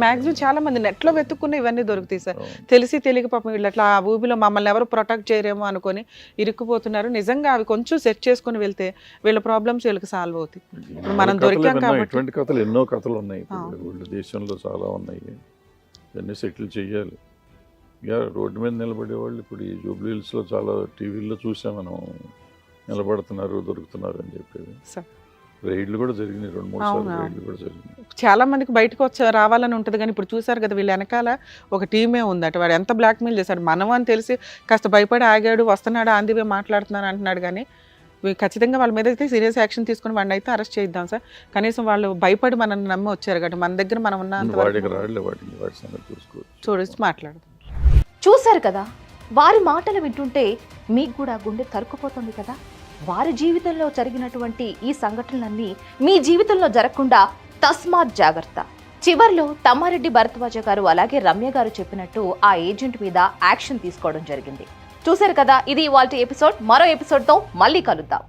మ్యాక్సిమం చాలా మంది నెట్లో వెతుక్కున్న ఇవన్నీ దొరుకుతాయి సార్. తెలిసి తెలియక పాపం వీళ్ళు అట్లా ఆ ఊబిలో మమ్మల్ని ఎవరు ప్రొటెక్ట్ చేయరేమో అనుకొని ఇరుక్కుపోతున్నారు. నిజంగా అవి కొంచెం సెట్ చేసుకుని వెళ్తే వీళ్ళ ప్రాబ్లమ్స్ వీళ్ళకి సాల్వ్ అవుతాయి. ఇప్పుడు మనం దొరికాం కాబట్టి ఇటువంటి కథలు ఎన్నో కథలు ఉన్నాయి వీళ్ళ దేశంలో, చాలా ఉన్నాయి. ఇవన్నీ సెటిల్ చేయాలి. ఇక రోడ్డు మీద నిలబడే వాళ్ళు ఇప్పుడు ఈ జూబ్లీ హిల్స్లో చాలా టీవీల్లో చూసాం మనం, నిలబడుతున్నారు దొరుకుతున్నారు అని చెప్పేది. రైడ్లు కూడా జరిగినాయి, 2-3 సార్లు రైడ్లు కూడా జరిగినాయి. చాలా మందికి బయటకు రావాలని ఉంటుంది, కానీ ఇప్పుడు చూసారు కదా వీళ్ళ వెనకాల ఒక టీమే ఉందట. వాడు ఎంత బ్లాక్మెయిల్ చేశాడు, మనం అని తెలిసి కాస్త భయపడి ఆగాడు, వస్తున్నాడు, ఆందివే మాట్లాడుతున్నాను అంటున్నాడు. కానీ ఖచ్చితంగా వాళ్ళ మీద అయితే సీరియస్ యాక్షన్ తీసుకుని వాడిని అయితే అరెస్ట్ చేద్దాం సార్. కనీసం వాళ్ళు భయపడి మనల్ని నమ్మి వచ్చారు కాబట్టి మన దగ్గర మనం ఉన్న చూడొచ్చు మాట్లాడదాం. చూశారు కదా, వారి మాటలు వింటుంటే మీకు కూడా గుండె తరుక్కుపోతుంది కదా. వారి జీవితంలో జరిగినటువంటి ఈ సంఘటనలన్నీ మీ జీవితంలో జరగకుండా తస్మాత్ జాగ్రత్త. చివర్లో తమ్మారెడ్డి భరద్వాజ గారు అలాగే రమ్య గారు చెప్పినట్టు ఆ ఏజెంట్ మీద యాక్షన్ తీసుకోవడం జరిగింది. చూశారు కదా, ఇది ఇవాల్టి ఎపిసోడ్. మరో ఎపిసోడ్తో మళ్ళీ కలుద్దాం.